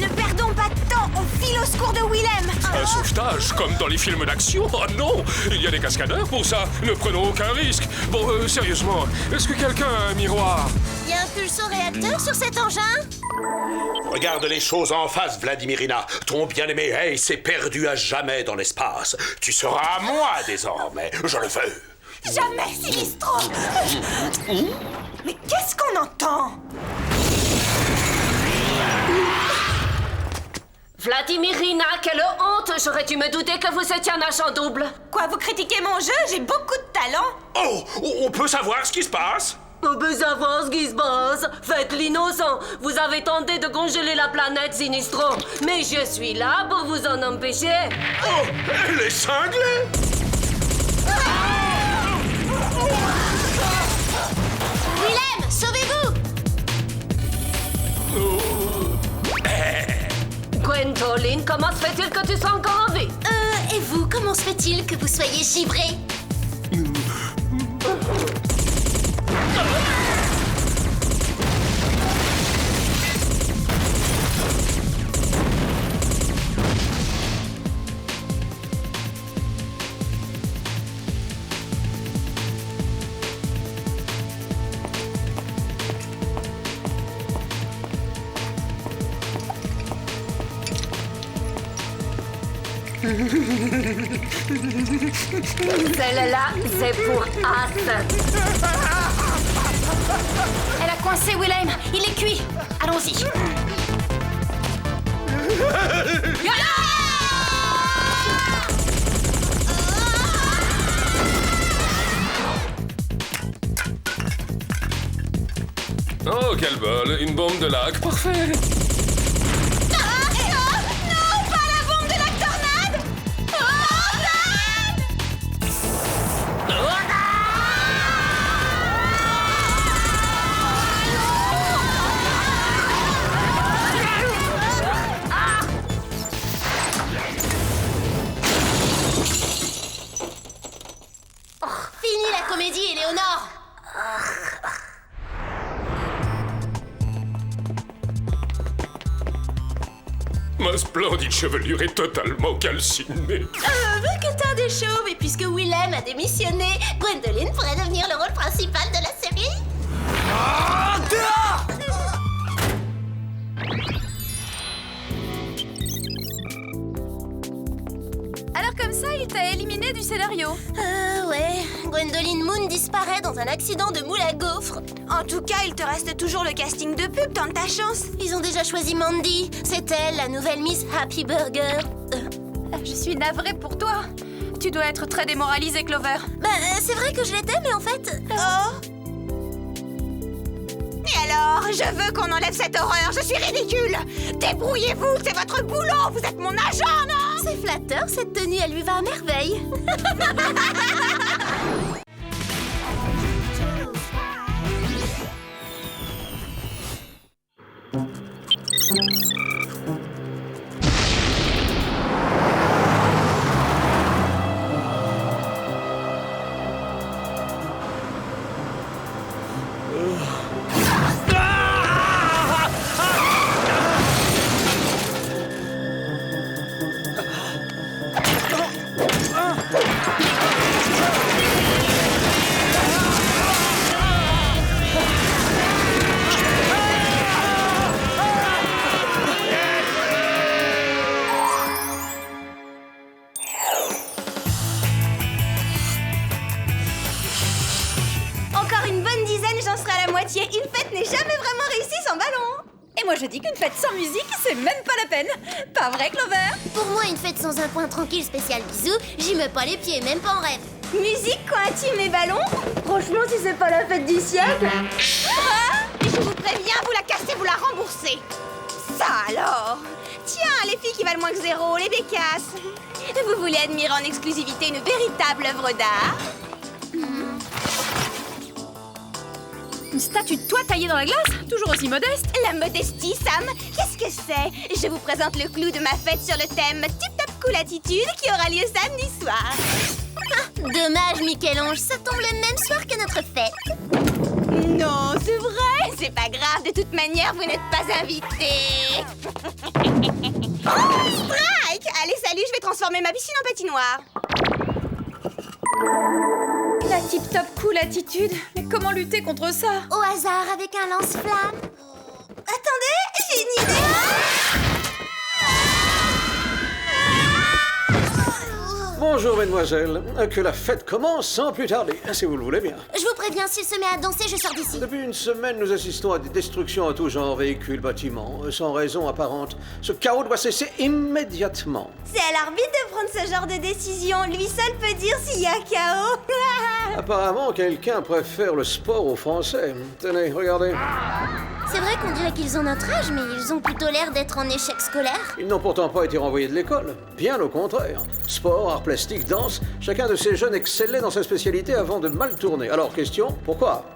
Ne perdons pas de temps, on file au secours de Willem. Un sauvetage, comme dans les films d'action. Oh non, il y a des cascadeurs pour ça. Ne prenons aucun risque. Bon, sérieusement, est-ce que quelqu'un a un miroir? Y a un pulso-réacteur sur cet engin? Regarde les choses en face, Vladimirina. Ton bien-aimé Ace est perdu à jamais dans l'espace. Tu seras à moi désormais. Je le veux. Jamais, Sinistro. Mais qu'est-ce qu'on entend? Vladimirina, quelle honte! J'aurais dû me douter que vous étiez un agent double. Quoi, vous critiquez mon jeu? J'ai beaucoup de talent. Oh, on peut savoir ce qui se passe? On peut savoir ce qui se passe. Faites l'innocent. Vous avez tenté de congeler la planète Sinistro. Mais je suis là pour vous en empêcher. Oh, elle est cinglée! Willem, sauvez-vous! Gwendoline, comment se fait-il que tu sois encore en vie? Et vous, comment se fait-il que vous soyez givré? Celle-là, c'est pour As. Elle a coincé Willem. Il est cuit. Allons-y. Oh, quel bol! Une bombe de lac, parfait! Fini la Ma splendide chevelure est totalement calcinée. Vu que t'as des chauves et puisque Willem a démissionné, Gwendoline pourrait devenir le rôle principal de la série. Alors comme ça, il t'a éliminé du scénario. Ouais. Gwendoline Moon disparaît dans un accident de moule à gaufres. En tout cas, il te reste toujours le casting de pub, tente ta chance. Ils ont déjà choisi Mandy. C'est elle, la nouvelle Miss Happy Burger. Je suis navrée pour toi. Tu dois être très démoralisée, Clover. C'est vrai que je l'étais, mais en fait... Oh. Et alors, je veux qu'on enlève cette horreur, je suis ridicule. Débrouillez-vous, c'est votre boulot, vous êtes mon agent, non? C'est flatteur, cette tenue, elle lui va à merveille. Encore une bonne dizaine, j'en serai à la moitié. Une fête n'est jamais vraiment réussie sans ballon. Et moi je dis qu'une fête sans musique, c'est même pas la peine. Pas vrai, Clover? Pour moi, une fête sans un coin tranquille spécial bisous, j'y mets pas les pieds, même pas en rêve. Musique, coin intime et ballon? Franchement, si c'est pas la fête du siècle... Je vous préviens, vous la cassez, vous la remboursez. Ça alors? Tiens, les filles qui valent moins que zéro, les bécasses. Vous voulez admirer en exclusivité une véritable œuvre d'art? Une statue de toi taillée dans la glace? Toujours aussi modeste? La modestie, Sam, qu'est-ce que c'est? Je vous présente le clou de ma fête sur le thème Tip Top Cool Attitude qui aura lieu samedi soir. Dommage, Michel-Ange, ça tombe le même soir que notre fête. Non, c'est vrai, c'est pas grave, de toute manière, vous n'êtes pas invité. Strike! Allez, salut, je vais transformer ma piscine en patinoire. La tip-top cool attitude. Mais comment lutter contre ça? Au hasard, avec un lance-flamme. Attendez, j'ai une idée. Bonjour, mesdemoiselles. Que la fête commence sans plus tarder, si vous le voulez bien. Je vous préviens, s'il se met à danser, je sors d'ici. Depuis une semaine, nous assistons à des destructions en tout genre, véhicules, bâtiments, sans raison apparente. Ce chaos doit cesser immédiatement. C'est à l'arbitre de prendre ce genre de décision. Lui seul peut dire s'il y a chaos. Apparemment, quelqu'un préfère le sport aux Français. Tenez, regardez. C'est vrai qu'on dirait qu'ils ont notre âge, mais ils ont plutôt l'air d'être en échec scolaire. Ils n'ont pourtant pas été renvoyés de l'école. Bien au contraire. Sport, arts plastiques, danse, chacun de ces jeunes excellait dans sa spécialité avant de mal tourner. Alors, question, pourquoi?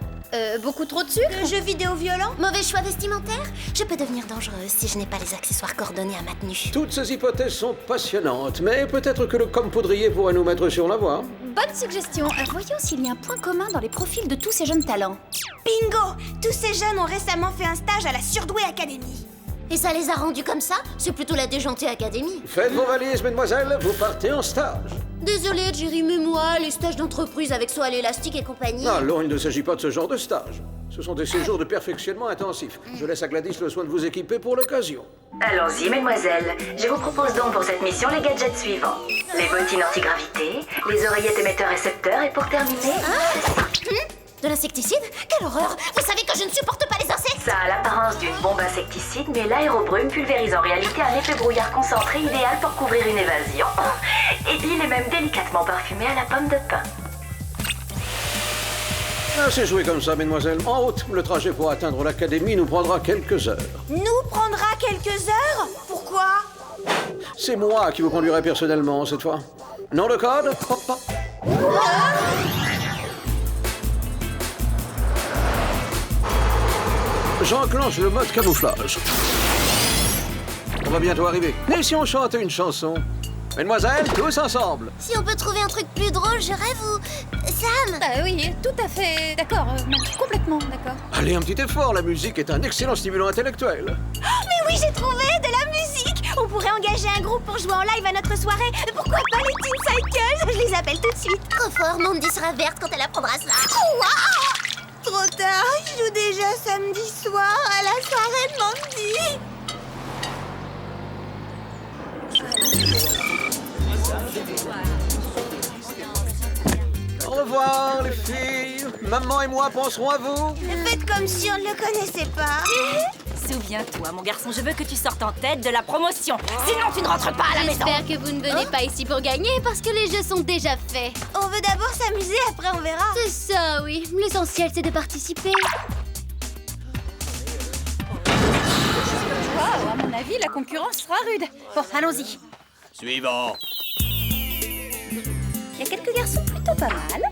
Beaucoup trop de sucre? Jeux vidéo violents? Mauvais choix vestimentaire? Je peux devenir dangereuse si je n'ai pas les accessoires coordonnés à ma tenue. Toutes ces hypothèses sont passionnantes, mais peut-être que le compoudrier pourrait nous mettre sur la voie. Bonne suggestion. Voyons s'il y a un point commun dans les profils de tous ces jeunes talents. Bingo! Tous ces jeunes ont récemment fait un stage à la Surdoué Academy. Et ça les a rendus comme ça? C'est plutôt la déjantée académie. Faites vos valises, mesdemoiselles, vous partez en stage. Désolée, Jerry, mais moi, les stages d'entreprise avec saut à l'élastique et compagnie... Non, il ne s'agit pas de ce genre de stage. Ce sont des séjours de perfectionnement intensifs. Je laisse à Gladys le soin de vous équiper pour l'occasion. Allons-y, mesdemoiselles. Je vous propose donc pour cette mission les gadgets suivants. Les bottines anti-gravité, les oreillettes émetteurs-récepteurs et pour terminer... De l'insecticide? Quelle horreur! Vous savez que je ne supporte pas les insectes! Ça a l'apparence d'une bombe insecticide, mais l'aérobrume pulvérise en réalité un effet brouillard concentré idéal pour couvrir une évasion. Et il est même délicatement parfumé à la pomme de pin. C'est joué comme ça, mesdemoiselles. En route, le trajet pour atteindre l'académie nous prendra quelques heures. Nous prendra quelques heures? Pourquoi? C'est moi qui vous conduirai personnellement cette fois. Nom de code? J'enclenche le mode camouflage. On va bientôt arriver. Et si on chante une chanson? Mesdemoiselles, tous ensemble. Si on peut trouver un truc plus drôle, je rêve ou... Sam! Oui, tout à fait. D'accord, complètement d'accord. Allez, un petit effort, la musique est un excellent stimulant intellectuel. Mais oui, j'ai trouvé de la musique! On pourrait engager un groupe pour jouer en live à notre soirée. Pourquoi pas les Teen Cycles? Je les appelle tout de suite. Trop fort, Mandy sera verte quand elle apprendra ça. Waouh! Trop tard, je joue déjà samedi soir à la soirée de Mandy. Au revoir, les filles. Maman et moi penserons à vous. Faites comme si on ne le connaissait pas. Souviens-toi, mon garçon, je veux que tu sortes en tête de la promotion. Sinon, tu ne rentres pas à la maison. J'espère que vous ne venez pas ici pour gagner parce que les jeux sont déjà faits. On veut d'abord s'amuser, après on verra. C'est ça, oui. L'essentiel, c'est de participer. Wow, à mon avis, la concurrence sera rude. Bon, allons-y. Suivant. Il y a quelques garçons plutôt pas mal.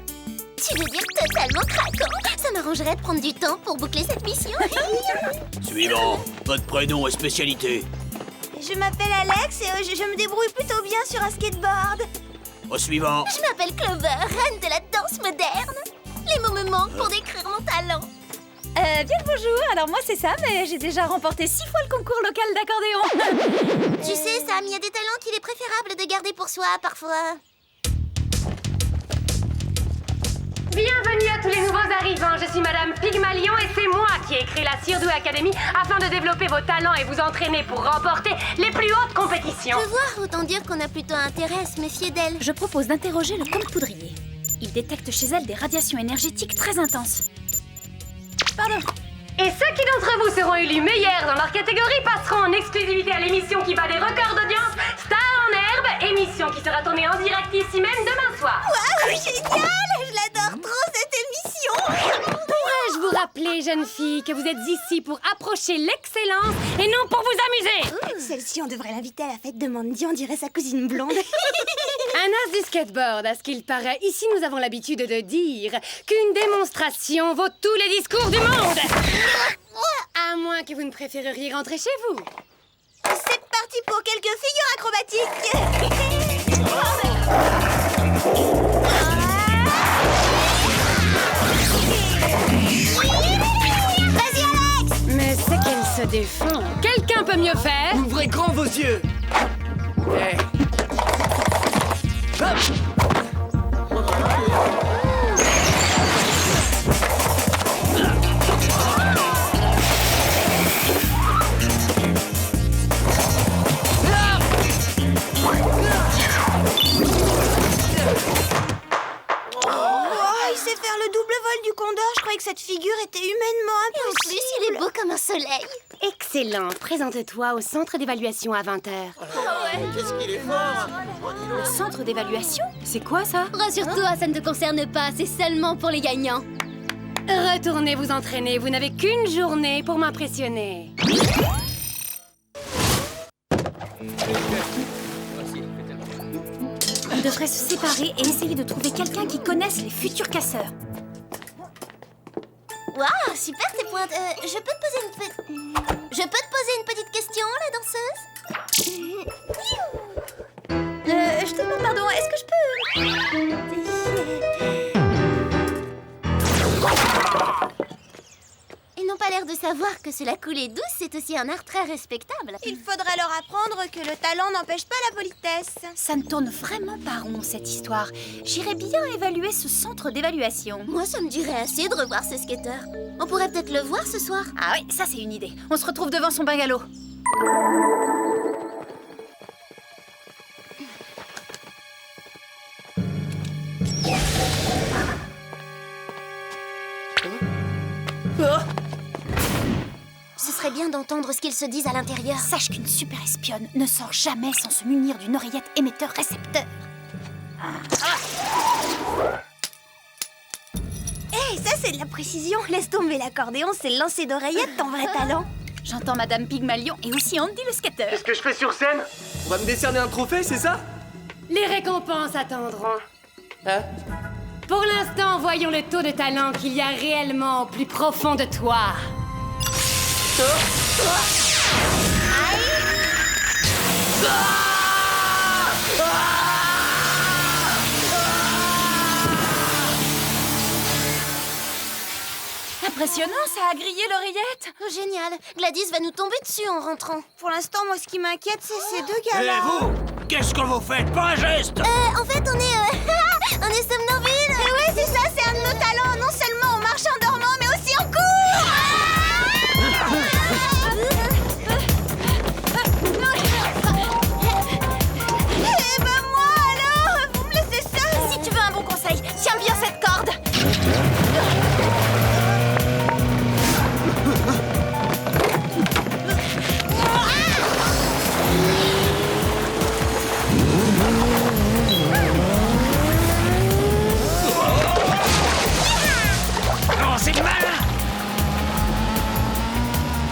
Tu veux dire totalement craquant? Ça m'arrangerait de prendre du temps pour boucler cette mission. Suivant. Votre prénom et spécialité. Je m'appelle Alex et je me débrouille plutôt bien sur un skateboard. Au suivant. Je m'appelle Clover, reine de la danse moderne. Les mots me manquent pour décrire mon talent. Bien le bonjour, alors moi c'est Sam et j'ai déjà remporté 6 fois le concours local d'accordéon. Tu sais, Sam, il y a des talents qu'il est préférable de garder pour soi, parfois. Bienvenue à tous les nouveaux arrivants, je suis Madame Pygmalion et c'est moi qui ai créé la Surdou Academy afin de développer vos talents et vous entraîner pour remporter les plus hautes compétitions. Je vois, autant dire qu'on a plutôt intérêt à se méfier d'elle. Je propose d'interroger le comte Poudrier. Il détecte chez elle des radiations énergétiques très intenses. Pardon. Et ceux qui d'entre vous seront élus meilleurs dans leur catégorie passeront en exclusivité à l'émission qui bat des records d'audience, Star en herbe, émission qui sera tournée en direct ici même demain soir. Waouh, génial! Je l'adore trop cette émission! Pourrais-je vous rappeler, jeune fille, que vous êtes ici pour approcher l'excellence et non pour vous amuser? Celle-ci, on devrait l'inviter à la fête de Mandy, on dirait sa cousine blonde. Un as du skateboard, à ce qu'il paraît. Ici, nous avons l'habitude de dire qu'une démonstration vaut tous les discours du monde. À moins que vous ne préféreriez rentrer chez vous. C'est parti pour quelques figures acrobatiques. Vas-y, Alex! Mais c'est qu'elle se défend. Quelqu'un peut mieux faire? Ouvrez grand vos yeux. Hey. Hop. Il sait faire le double vol du condor. Je croyais que cette figure était humainement impossible. En plus, il est beau comme un soleil. Excellent. Présente-toi au centre d'évaluation à 20h. Qu'est-ce qu'il est fort! Le centre d'évaluation? C'est quoi ça? Rassure-toi, ça ne te concerne pas, c'est seulement pour les gagnants. Retournez vous entraîner, vous n'avez qu'une journée pour m'impressionner. On devrait se séparer et essayer de trouver quelqu'un qui connaisse les futurs casseurs. Waouh, super tes pointes. Je peux te poser une petite question, la danseuse? Je te demande pardon, est-ce que je peux... Ils n'ont pas l'air de savoir que se la couler douce, c'est aussi un art très respectable. Il faudra leur apprendre que le talent n'empêche pas la politesse. Ça ne tourne vraiment pas rond, cette histoire. J'irais bien évaluer ce centre d'évaluation. Moi, ça me dirait assez de revoir ce skateur. On pourrait peut-être le voir ce soir. Ah oui, ça c'est une idée. On se retrouve devant son bungalow. Ce serait bien d'entendre ce qu'ils se disent à l'intérieur. Sache qu'une super espionne ne sort jamais sans se munir d'une oreillette émetteur-récepteur. Hey, ça c'est de la précision. Laisse tomber l'accordéon, c'est le lancer d'oreillette, ton vrai talent. J'entends Madame Pygmalion et aussi Andy le skateur. Qu'est-ce que je fais sur scène? On va me décerner un trophée, c'est ça? Les récompenses attendront. Hein? Pour l'instant, voyons le taux de talent qu'il y a réellement au plus profond de toi. Après impressionnant, ça a grillé l'oreillette. Oh, génial. Gladys va nous tomber dessus en rentrant. Pour l'instant, moi, ce qui m'inquiète, c'est ces deux gars-là. vous, qu'est-ce que vous faites? Pas un geste. En fait, on est... on est somnambule. Ouais, c'est ça, c'est un de nos talents. Non seulement on marche en dormant, mais aussi en cours. Eh ben moi, alors, vous me laissez seule. Si tu veux un bon conseil, tiens bien cette corde. Oh, c'est malin.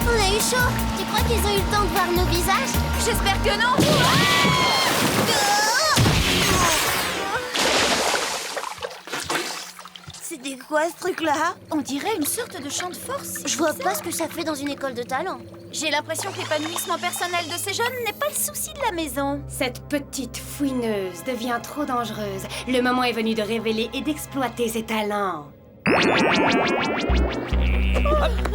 On a eu chaud. Tu crois qu'ils ont eu le temps de voir nos visages? J'espère que non. C'était quoi ce truc-là? On dirait une sorte de champ de force. Je vois pas ce que ça fait dans une école de talent. J'ai l'impression que l'épanouissement personnel de ces jeunes n'est pas le souci de la maison. Cette petite fouineuse devient trop dangereuse. Le moment est venu de révéler et d'exploiter ses talents.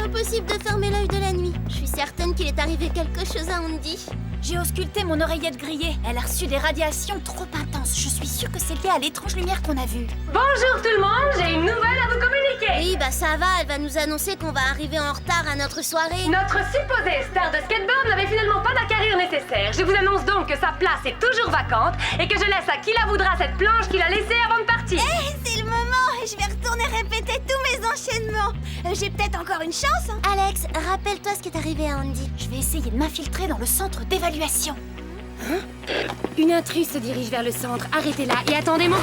Impossible de fermer l'œil de la nuit. Je suis certaine qu'il est arrivé quelque chose à Andy. J'ai ausculté mon oreillette grillée. Elle a reçu des radiations trop intenses. Je suis sûre que c'est lié à l'étrange lumière qu'on a vue. Bonjour tout le monde, j'ai une nouvelle à vous communiquer. Oui, bah ça va, elle va nous annoncer qu'on va arriver en retard à notre soirée. Notre supposée star de skateboard n'avait finalement pas la carrière nécessaire. Je vous annonce donc que sa place est toujours vacante et que je laisse à qui la voudra cette planche qu'il a laissée avant de partir. C'est le moment. Je vais retourner répéter tous mes enchaînements. J'ai peut-être encore une chance. Hein. Alex, rappelle-toi ce qui est arrivé à Andy. Je vais essayer de m'infiltrer dans le centre d'évaluation. Une intruse se dirige vers le centre. Arrêtez-la et attendez mon...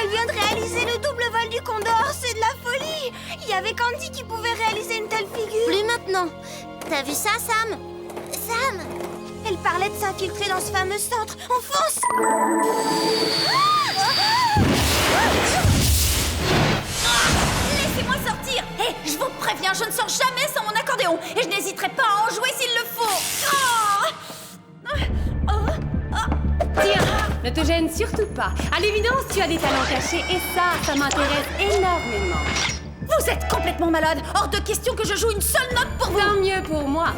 Elle vient de réaliser le double vol du Condor. C'est de la folie. Il y avait qu'Andy qui pouvait réaliser une telle figure. Plus maintenant. T'as vu ça, Sam? Sam! Elle parlait de s'infiltrer dans ce fameux centre. On fonce! Laissez-moi sortir. Hé, je vous préviens, je ne sors jamais sans mon accordéon. Et je n'hésiterai pas à en jouer s'il le faut. Tiens, ne te gêne surtout pas. À l'évidence, tu as des talents cachés et ça m'intéresse énormément. Vous êtes complètement malade. Hors de question que je joue une seule note pour vous. Tant mieux pour moi.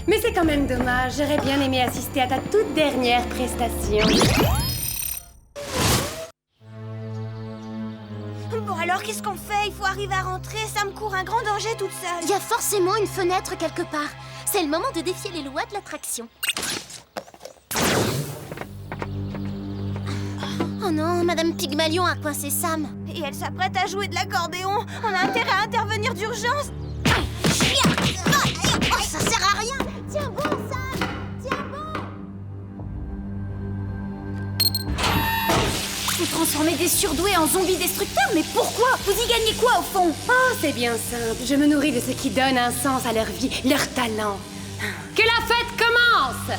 Mais c'est quand même dommage. J'aurais bien aimé assister à ta toute dernière prestation. Bon alors, qu'est-ce qu'on fait? Il faut arriver à rentrer. Ça me court un grand danger toute seule. Il y a forcément une fenêtre quelque part. C'est le moment de défier les lois de l'attraction. Oh non, Madame Pygmalion a coincé Sam. Et elle s'apprête à jouer de l'accordéon. On a intérêt à intervenir d'urgence. Oh, ça sert à rien. Tiens bon, Sam. Tiens bon. Vous transformez des surdoués en zombies destructeurs, mais pourquoi? Vous y gagnez quoi au fond? Oh, c'est bien simple. Je me nourris de ce qui donne un sens à leur vie, leur talent. Que la fête commence!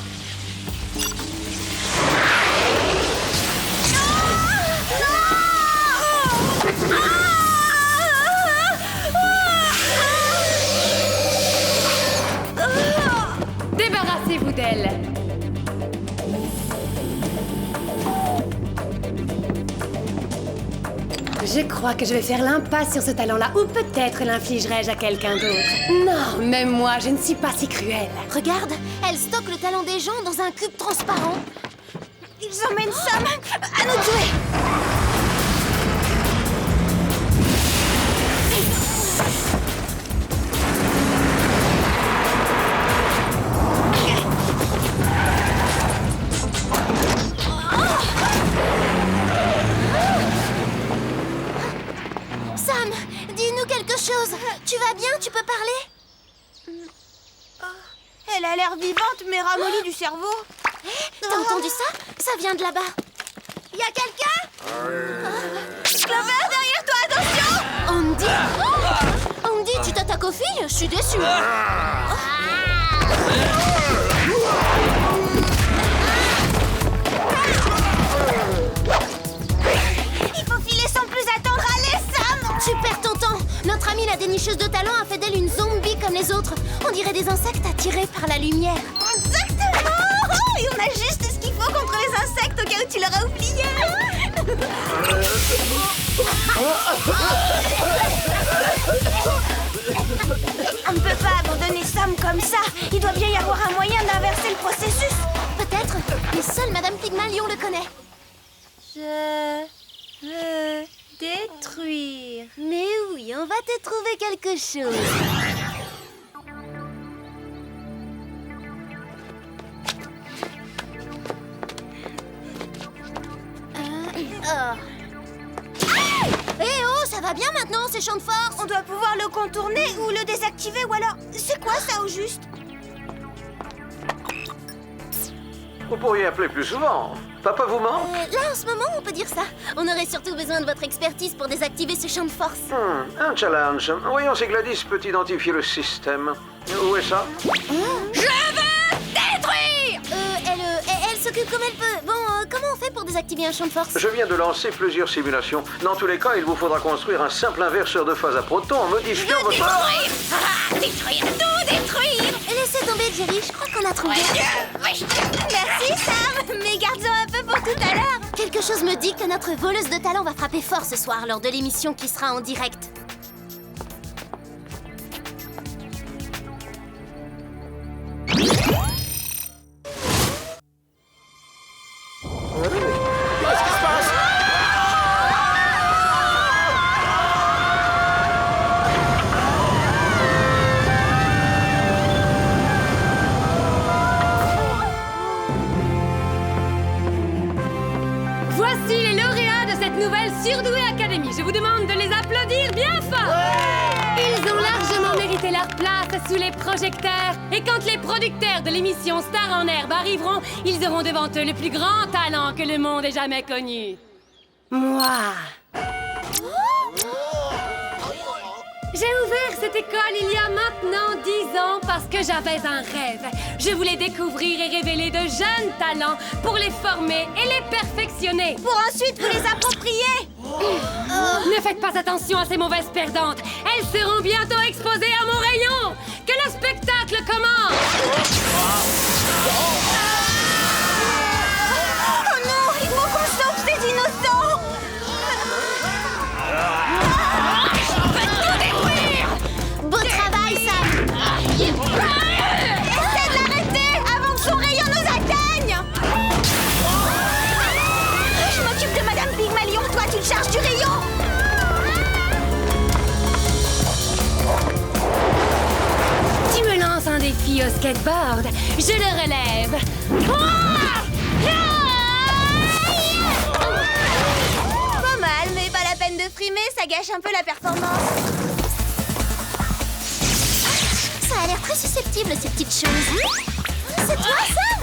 Débarrassez-vous d'elle. Je crois que je vais faire l'impasse sur ce talent-là, ou peut-être l'infligerai-je à quelqu'un d'autre. Non, même moi, je ne suis pas si cruelle. Regarde, elle stocke le talent des gens dans un cube transparent. Ils emmènent Sam à nous tuer. Sam, dis-nous quelque chose. Tu vas bien? Tu peux parler? Elle a l'air vivante, mais ramollie du cerveau. T'as entendu ça? Ça vient de là-bas. Y a quelqu'un? Clover, derrière toi, attention! Andy? Andy, tu t'attaques aux filles? Je suis déçue. Il faut filer sans plus attendre. Allez, Sam! Tu perds ton temps. Notre amie la dénicheuse de talent a fait d'elle une zombie comme les autres. On dirait des insectes attirés par la lumière. Exactement! Et on a juste ce qu'il faut contre les insectes au cas où tu l'auras oublié. On ne peut pas abandonner Sam comme ça. Il doit bien y avoir un moyen d'inverser le processus. Peut-être, mais seule Madame Pygmalion le connaît. Je veux détruire. Mais oui, on va te trouver quelque chose. Eh oh, ça va bien maintenant, ces champs de force? On doit pouvoir le contourner ou le désactiver ou alors... C'est quoi ça au juste? Vous pourriez appeler plus souvent. Papa vous manque? Là, en ce moment, on peut dire ça. On aurait surtout besoin de votre expertise pour désactiver ce champ de force. Un challenge. Voyons si Gladys peut identifier le système. Où est ça? Je veux détruire! Elle s'occupe comme elle peut. Bon, comment on fait pour désactiver un champ de force? Je viens de lancer plusieurs simulations. Dans tous les cas, il vous faudra construire un simple inverseur de phase à protons en modifiant votre... Détruire, tout détruire! Laissez tomber, Jerry, je crois qu'on a trouvé. Merci, Sam! Mais gardons un peu pour tout à l'heure. Quelque chose me dit que notre voleuse de talent va frapper fort ce soir lors de l'émission qui sera en direct. Qu'est-ce qui se passe? Voici les lauréats de cette nouvelle Surdouée Académie. Je vous demande de les applaudir bien fort. Ils ont largement mérité leur place sous les projecteurs. Et quand les producteurs de l'émission Star en Herbe arriveront, ils auront devant eux le plus grand talent que le monde ait jamais connu. Moi. J'ai ouvert cette école il y a maintenant 10 ans parce que j'avais un rêve. Je voulais découvrir et révéler de jeunes talents pour les former et les perfectionner. Pour ensuite vous les approprier. Ne faites pas attention à ces mauvaises perdantes. Elles seront bientôt exposées à mon rayon. Que le spectacle commence. Oh non, il faut qu'on sauve ces innocents. Beau travail, Sam! Essaie de l'arrêter avant que son rayon nous atteigne. Je m'occupe de Madame Pygmalion, toi tu te charges du rayon. Tu me lances un défi au skateboard. Je le relève. Pas mal, mais pas la peine de frimer, ça gâche un peu la performance. Ça a l'air très susceptible, ces petites choses. C'est toi, Sam?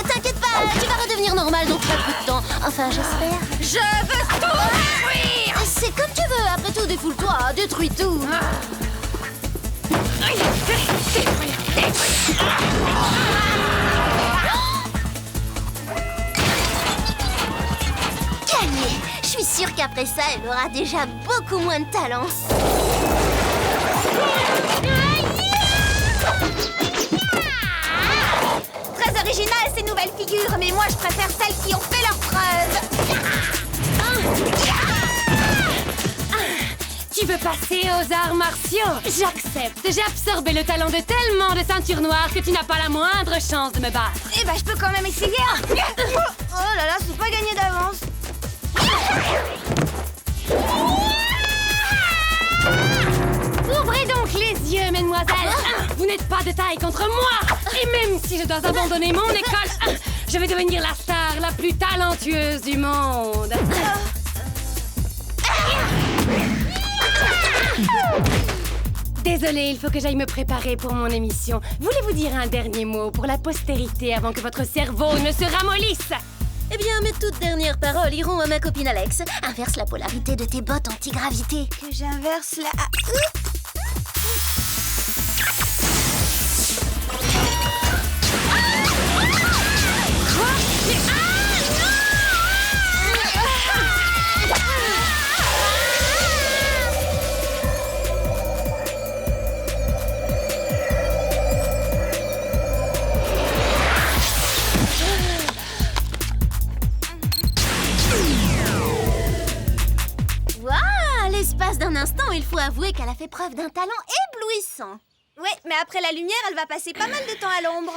T'inquiète pas, tu vas redevenir normal dans très peu de temps. Enfin, j'espère. Je veux tout détruire. C'est comme tu veux, après tout, défoule-toi, détruis tout. Gagné! Je suis sûre qu'après ça, elle aura déjà beaucoup moins de talent. Très original ces nouvelles figures, mais moi je préfère celles qui ont fait leurs preuves. Tu veux passer aux arts martiaux? J'accepte. J'ai absorbé le talent de tellement de ceintures noires que tu n'as pas la moindre chance de me battre. Eh ben, je peux quand même essayer. Oh là là, c'est pas gagné d'avance. Ouvrez donc les yeux, mesdemoiselles. Vous n'êtes pas de taille contre moi. Et même si je dois abandonner mon école, je vais devenir la star la plus talentueuse du monde. Désolée, il faut que j'aille me préparer pour mon émission. Voulez-vous dire un dernier mot pour la postérité avant que votre cerveau ne se ramollisse? Eh bien, mes toutes dernières paroles iront à ma copine Alex. Inverse la polarité de tes bottes anti-gravité. Que j'inverse la... avouer qu'elle a fait preuve d'un talent éblouissant. Ouais, mais après la lumière, elle va passer pas mal de temps à l'ombre.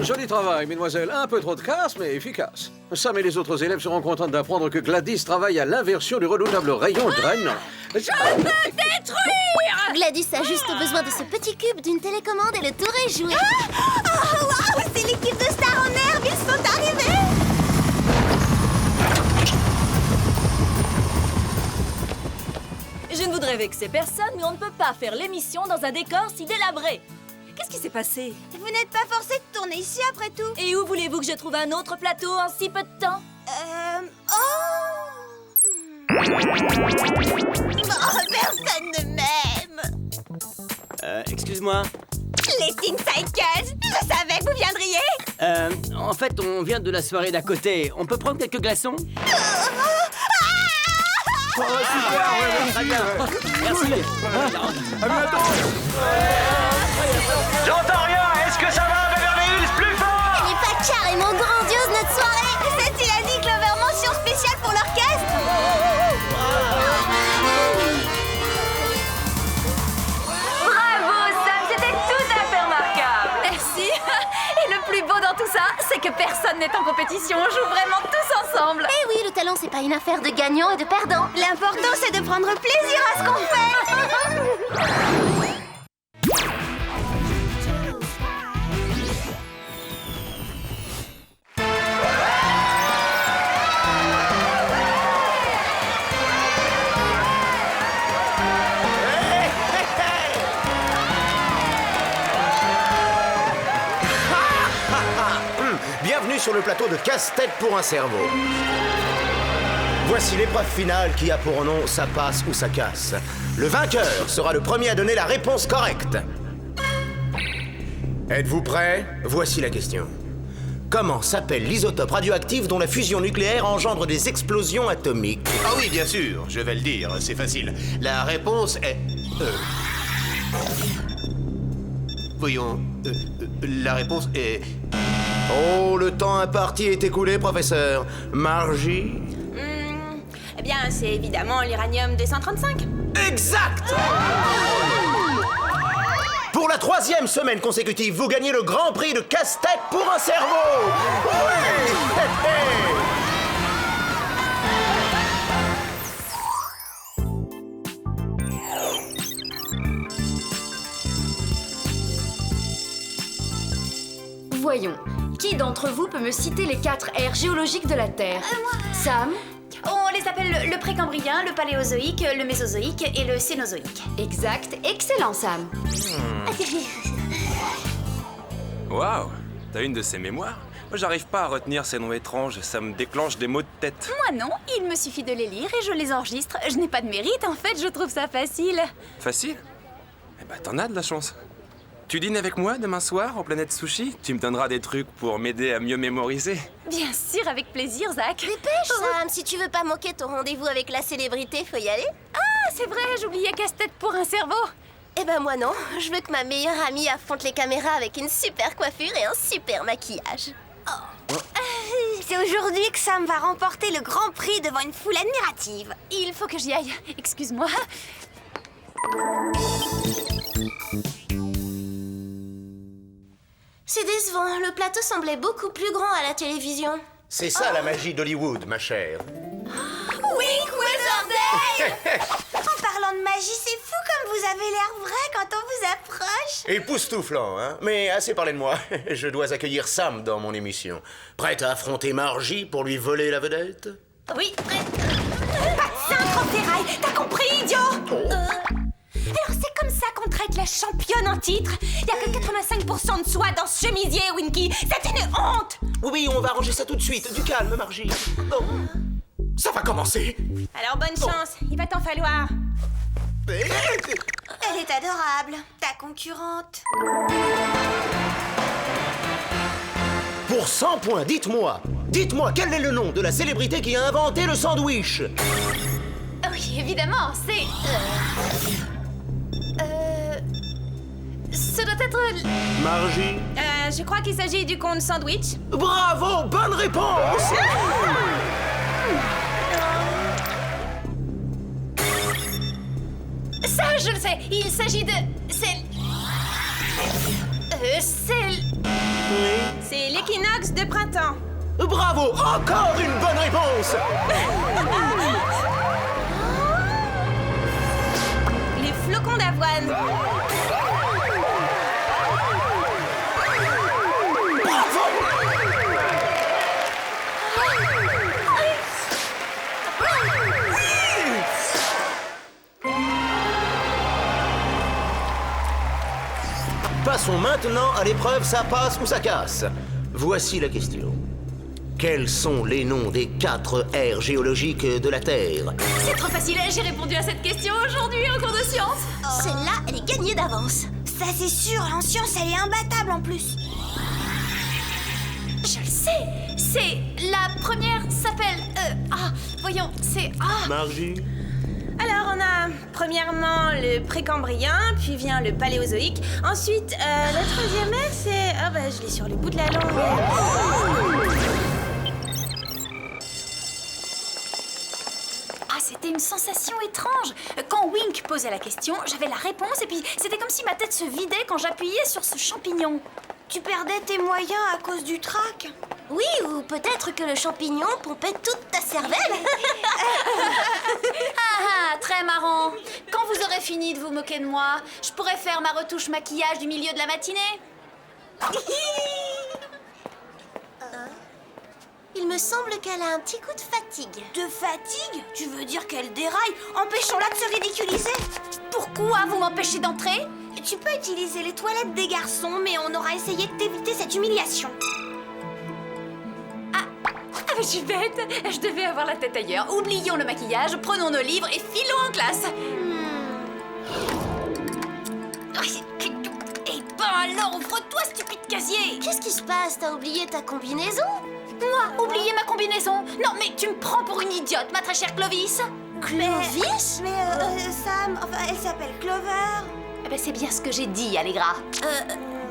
Joli travail, mesdemoiselles. Un peu trop de casse, mais efficace. Sam et les autres élèves seront contents d'apprendre que Gladys travaille à l'inversion du redoutable rayon drainant. Je peux détruire! Gladys a juste besoin de ce petit cube d'une télécommande et le tour est joué. Oh, wow! C'est l'équipe de Star en herbe, ils sont arrivés! Je ne voudrais vexer personne, mais on ne peut pas faire l'émission dans un décor si délabré. Qu'est-ce qui s'est passé? Vous n'êtes pas forcé de tourner ici après tout. Et où voulez-vous que je trouve un autre plateau en si peu de temps? Personne ne m'aime. Excuse-moi. Les Teen Psychers, je savais que vous viendriez. En fait, on vient de la soirée d'à côté. On peut prendre quelques glaçons? Oh, super, ouais, très bien. Merci. J'entends rien, est-ce que ça va, Beverly Hills? Plus fort! Elle est pas carrément grandiose, notre soirée. C'est il a dit Clover, mention spéciale pour l'orchestre. Bravo, Sam, c'était tout à fait remarquable. Merci. Et le plus beau dans tout ça, c'est que personne n'est en compétition. On joue vraiment tous ensemble. Eh oui, le talent, c'est pas une affaire de gagnants et de perdants. L'important, c'est de prendre plaisir à ce qu'on fait. Bienvenue sur le plateau de Casse-Tête pour un cerveau. Voici l'épreuve finale qui a pour nom Ça passe ou ça casse. Le vainqueur sera le premier à donner la réponse correcte. Êtes-vous prêts? Voici la question. Comment s'appelle l'isotope radioactif dont la fusion nucléaire engendre des explosions atomiques? Ah oui, bien sûr, je vais le dire, c'est facile. La réponse est... Voyons, la réponse est... Oh, le temps imparti est écoulé, professeur. Margie? Eh bien, c'est évidemment l'uranium 235. Exact! Pour la 3e semaine consécutive, vous gagnez le Grand Prix de Casse-Tête pour un cerveau! Oui! Voyons, qui d'entre vous peut me citer les 4 ères géologiques de la Terre? Sam? On les appelle le précambrien, le paléozoïque, le mésozoïque et le cénozoïque. Exact, excellent Sam. Waouh, t'as une de ces mémoires? Moi, j'arrive pas à retenir ces noms étranges, ça me déclenche des maux de tête. Moi non, il me suffit de les lire et je les enregistre. Je n'ai pas de mérite, en fait, je trouve ça facile. Facile? Eh ben, t'en as de la chance. Tu dînes avec moi demain soir au Planète Sushi? Tu me donneras des trucs pour m'aider à mieux mémoriser. Bien sûr, avec plaisir, Zach. Dépêche, Sam, si tu veux pas manquer ton rendez-vous avec la célébrité, faut y aller. Ah, c'est vrai, j'oubliais Casse-Tête pour un cerveau. Eh ben moi non, je veux que ma meilleure amie affronte les caméras avec une super coiffure et un super maquillage. C'est aujourd'hui que Sam va remporter le Grand Prix devant une foule admirative. Il faut que j'y aille, excuse-moi. C'est décevant, le plateau semblait beaucoup plus grand à la télévision. C'est ça la magie d'Hollywood, ma chère. Wink Wizardale. En parlant de magie, c'est fou comme vous avez l'air vrai quand on vous approche. Époustouflant, hein? Mais assez parlé de moi. Je dois accueillir Sam dans mon émission. Prête à affronter Margie pour lui voler la vedette? Oui, prête. Pas de cintre en ferraille, t'as compris, idiot? Alors c'est comme ça qu'on traite la championne en titre? Y'a que 85% de soie dans ce chemisier, Winky. C'est une honte. Oui, on va arranger ça tout de suite. Du calme, Margie. Bon, ça va commencer. Alors bonne chance, il va t'en falloir. Elle est adorable, ta concurrente. Pour 100 points, dites-moi quel est le nom de la célébrité qui a inventé le sandwich? Oui, évidemment, c'est... Ce doit être... Margie? Je crois qu'il s'agit du cône sandwich. Bravo, bonne réponse! Ça, je le sais. Il s'agit de... C'est... C'est l'équinoxe de printemps. Bravo, encore une bonne réponse! Les flocons d'avoine. Passons maintenant à l'épreuve ça passe ou ça casse. Voici la question. Quels sont les noms des 4 aires géologiques de la Terre? C'est trop facile, j'ai répondu à cette question aujourd'hui en cours de sciences. Celle-là, elle est gagnée d'avance. Ça c'est sûr, en science elle est imbattable en plus. Je le sais. C'est... La première s'appelle... voyons, c'est... Margie? Alors on a premièrement le précambrien, puis vient le paléozoïque. Ensuite, la troisième ère c'est... je l'ai sur le bout de la langue. C'était une sensation étrange. Quand Wink posait la question, j'avais la réponse et puis c'était comme si ma tête se vidait quand j'appuyais sur ce champignon. Tu perdais tes moyens à cause du trac? Oui, ou peut-être que le champignon pompait toute ta cervelle. Très marrant. Quand vous aurez fini de vous moquer de moi, je pourrais faire ma retouche maquillage du milieu de la matinée. Il me semble qu'elle a un petit coup de fatigue. De fatigue? Tu veux dire qu'elle déraille? Empêchons-la de se ridiculiser. Pourquoi vous m'empêchez d'entrer? Tu peux utiliser les toilettes des garçons, mais on aura essayé de t'éviter cette humiliation. Je suis bête. Je devais avoir la tête ailleurs. Oublions le maquillage, prenons nos livres et filons en classe. Eh ben alors, ouvre-toi, stupide casier. Qu'est-ce qui se passe? T'as oublié ta combinaison? Moi, oublier ma combinaison? Non, mais tu me prends pour une idiote, ma très chère Clovis. Clovis? Mais Sam, enfin, elle s'appelle Clover. Eh ben, c'est bien ce que j'ai dit, Allegra.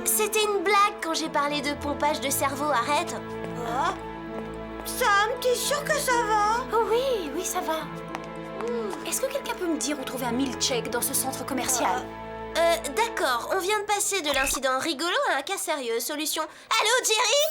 C'était une blague quand j'ai parlé de pompage de cerveau, arrête. Sam, t'es sûr que ça va? Oh oui, ça va. Est-ce que quelqu'un peut me dire où trouver un milkshake dans ce centre commercial? D'accord, on vient de passer de l'incident rigolo à un cas sérieux. Solution. Allô, Jerry?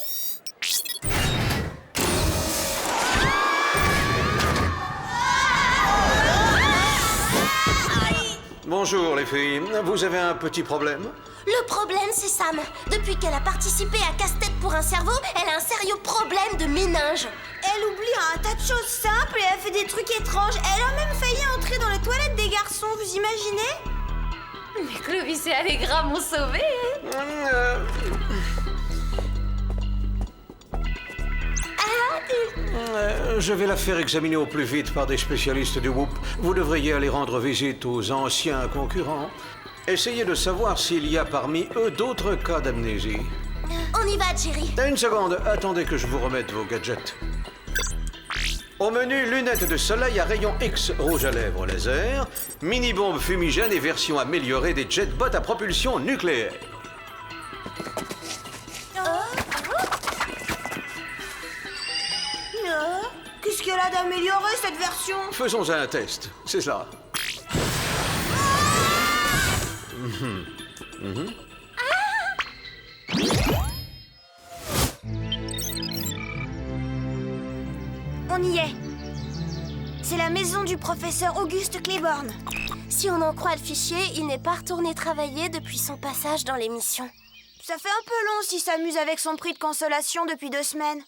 Bonjour les filles, vous avez un petit problème? Le problème, c'est Sam. Depuis qu'elle a participé à Casse-Tête pour un cerveau, elle a un sérieux problème de méninge. Elle oublie un tas de choses simples et elle fait des trucs étranges. Elle a même failli entrer dans les toilettes des garçons, vous imaginez? Mais Clovis et Allegra m'ont sauvée. Je vais la faire examiner au plus vite par des spécialistes du Whoop. Vous devriez aller rendre visite aux anciens concurrents. Essayez de savoir s'il y a parmi eux d'autres cas d'amnésie. On y va, Jerry. Une seconde, attendez que je vous remette vos gadgets. Au menu, lunettes de soleil à rayon X, rouge à lèvres laser, mini-bombe fumigène et version améliorée des jetbots à propulsion nucléaire. Qu'est-ce qu'elle a d'amélioré, cette version? Faisons un test, c'est cela. On y est. C'est la maison du professeur Auguste Claiborne. Si on en croit le fichier, il n'est pas retourné travailler depuis son passage dans l'émission. Ça fait un peu long s'il s'amuse avec son prix de consolation depuis 2 semaines.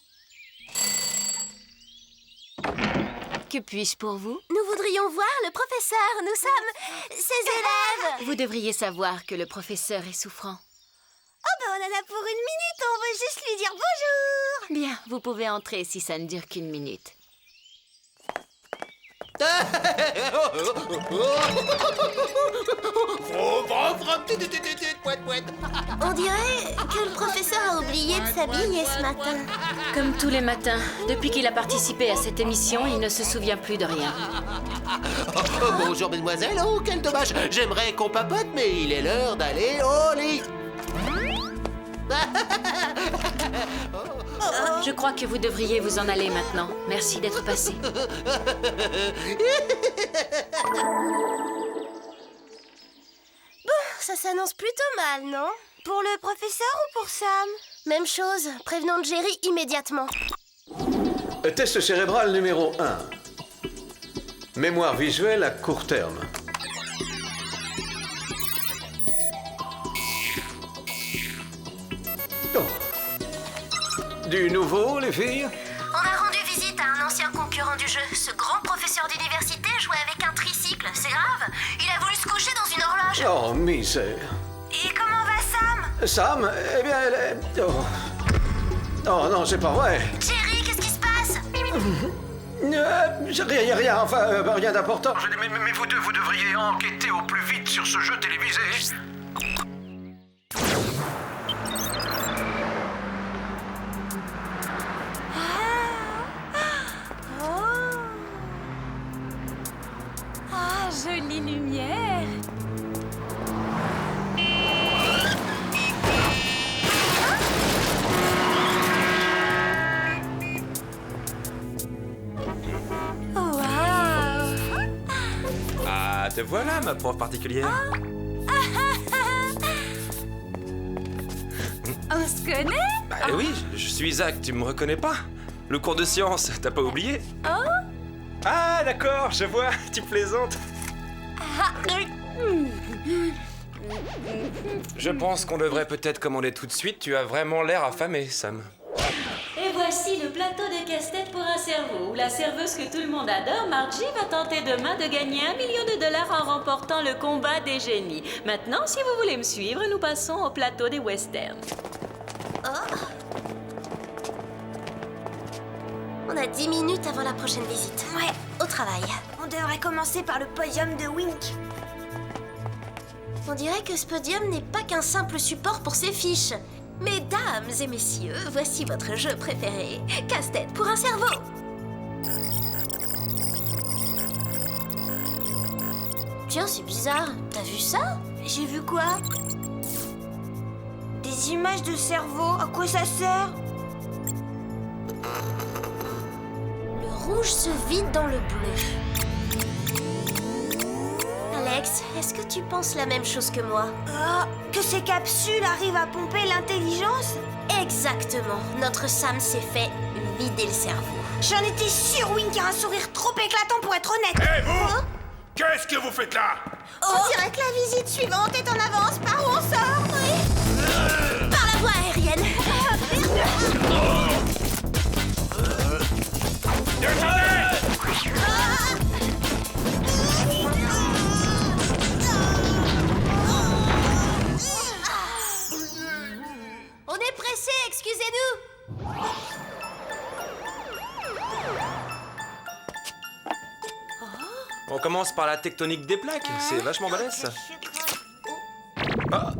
Que puis-je pour vous? Nous voudrions voir le professeur. Nous sommes ses élèves. Vous devriez savoir que le professeur est souffrant. Oh ben on en a pour 1 minute, on veut juste lui dire bonjour. Bien, vous pouvez entrer si ça ne dure qu'1 minute. On dirait que le professeur a oublié de s'habiller ce matin. Comme tous les matins, depuis qu'il a participé à cette émission, il ne se souvient plus de rien. Bonjour, mesdemoiselles. Oh, quel dommage. J'aimerais qu'on papote, mais il est l'heure d'aller au lit. Je crois que vous devriez vous en aller maintenant. Merci d'être passé. Bon, ça s'annonce plutôt mal, non? Pour le professeur ou pour Sam? Même chose, prévenons Jerry immédiatement. Test cérébral numéro 1. Mémoire visuelle à court terme. Oh. Du nouveau, les filles? On a rendu visite à un ancien concurrent du jeu. Ce grand professeur d'université jouait avec un tricycle, c'est grave. Il a voulu se coucher dans une horloge. Oh, misère. Et comment va Sam? Sam, eh bien, elle est... Oh, oh non, c'est pas vrai. Jerry, qu'est-ce qui se passe? Rien, enfin, rien d'important. Mais vous deux, vous devriez enquêter au plus vite sur ce jeu télévisé. Ah, jolie lumière. Ah, te voilà, ma prof particulière. On se connaît? Bah oui, je suis Isaac, tu me reconnais pas? Le cours de sciences, t'as pas oublié? Oh? Ah, d'accord, je vois, tu plaisantes. Je pense qu'on devrait peut-être commander tout de suite, tu as vraiment l'air affamé, Sam. Et voici le plateau de casse-tête pour un cerveau, où la serveuse que tout le monde adore, Margie, va tenter demain de gagner $1 million en remportant le combat des génies. Maintenant, si vous voulez me suivre, nous passons au plateau des westerns. Oh. On a 10 minutes avant la prochaine visite. Ouais. Au travail. On devrait commencer par le podium de Wink. On dirait que ce podium n'est pas qu'un simple support pour ses fiches. Mesdames et messieurs, voici votre jeu préféré. Casse-tête pour un cerveau. Tiens, c'est bizarre. T'as vu ça? J'ai vu quoi? Des images de cerveau, à quoi ça sert? Le rouge se vide dans le bleu. Alex, est-ce que tu penses la même chose que moi? Que ces capsules arrivent à pomper l'intelligence? Exactement. Notre Sam s'est fait vider le cerveau. J'en étais sûre, Wink a un sourire trop éclatant pour être honnête. Hé, vous! Qu'est-ce que vous faites là? On dirait que la visite suivante est en avance. Par où on sort? Oui. Par la voie aérienne. On est pressé, excusez-nous. On commence par la tectonique des plaques, c'est vachement balèze ça. Ah.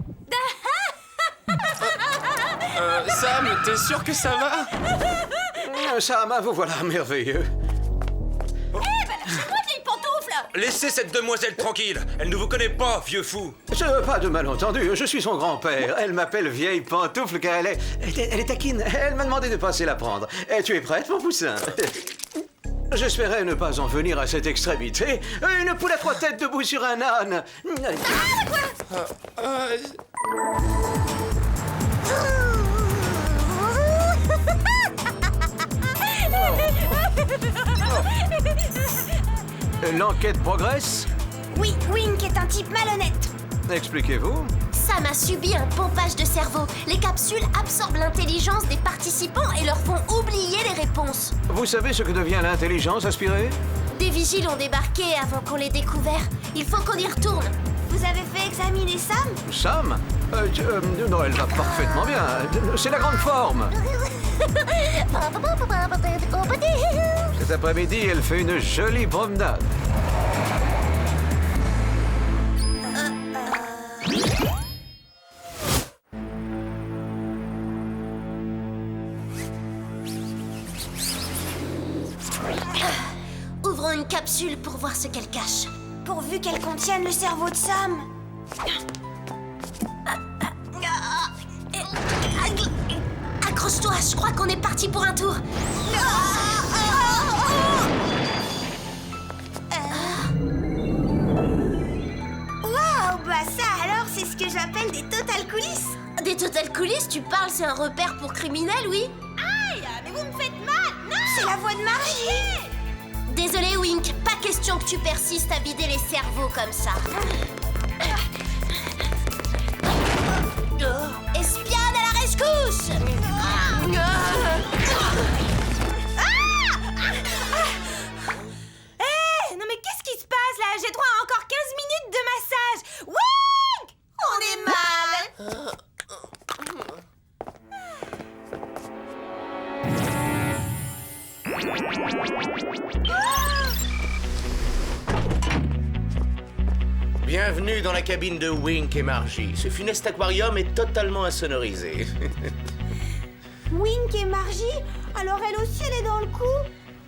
Sam, t'es sûr que ça va? Sam, vous voilà merveilleux. Lâchez-moi, vieille pantoufle! Laissez cette demoiselle tranquille, elle ne vous connaît pas, vieux fou. Pas de malentendu, je suis son grand-père. Elle m'appelle vieille pantoufle car elle est taquine. Elle m'a demandé de passer la prendre. Et tu es prête, mon poussin? J'espérais ne pas en venir à cette extrémité. Une poule à 3 têtes debout sur un âne. L'enquête progresse? Oui, Wink est un type malhonnête. Expliquez-vous. Sam a subi un pompage de cerveau. Les capsules absorbent l'intelligence des participants et leur font oublier les réponses. Vous savez ce que devient l'intelligence aspirée? Des vigiles ont débarqué avant qu'on l'ait découvert. Il faut qu'on y retourne. Vous avez fait examiner Sam? Sam? Non, elle va parfaitement bien. C'est la grande forme. Cet après-midi, elle fait une jolie promenade. Ouvrons une capsule pour voir ce qu'elle cache. Pourvu qu'elle contienne le cerveau de Sam. Oh, je crois qu'on est parti pour un tour. Waouh, bah ça alors, c'est ce que j'appelle des total coulisses. Des total coulisses, tu parles, c'est un repère pour criminels, oui? Aïe, mais vous me faites mal. Non, c'est la voix de Margie. Désolé, Wink, pas question que tu persistes à vider les cerveaux comme ça. Espionne à la rescousse! Hé, non mais qu'est-ce qui se passe là? J'ai droit à encore 15 minutes de massage. Wink! On est mal. Bienvenue dans la cabine de Wink et Margie. Ce funeste aquarium est totalement insonorisé. Wink et Margie? Alors elle aussi, elle est dans le coup?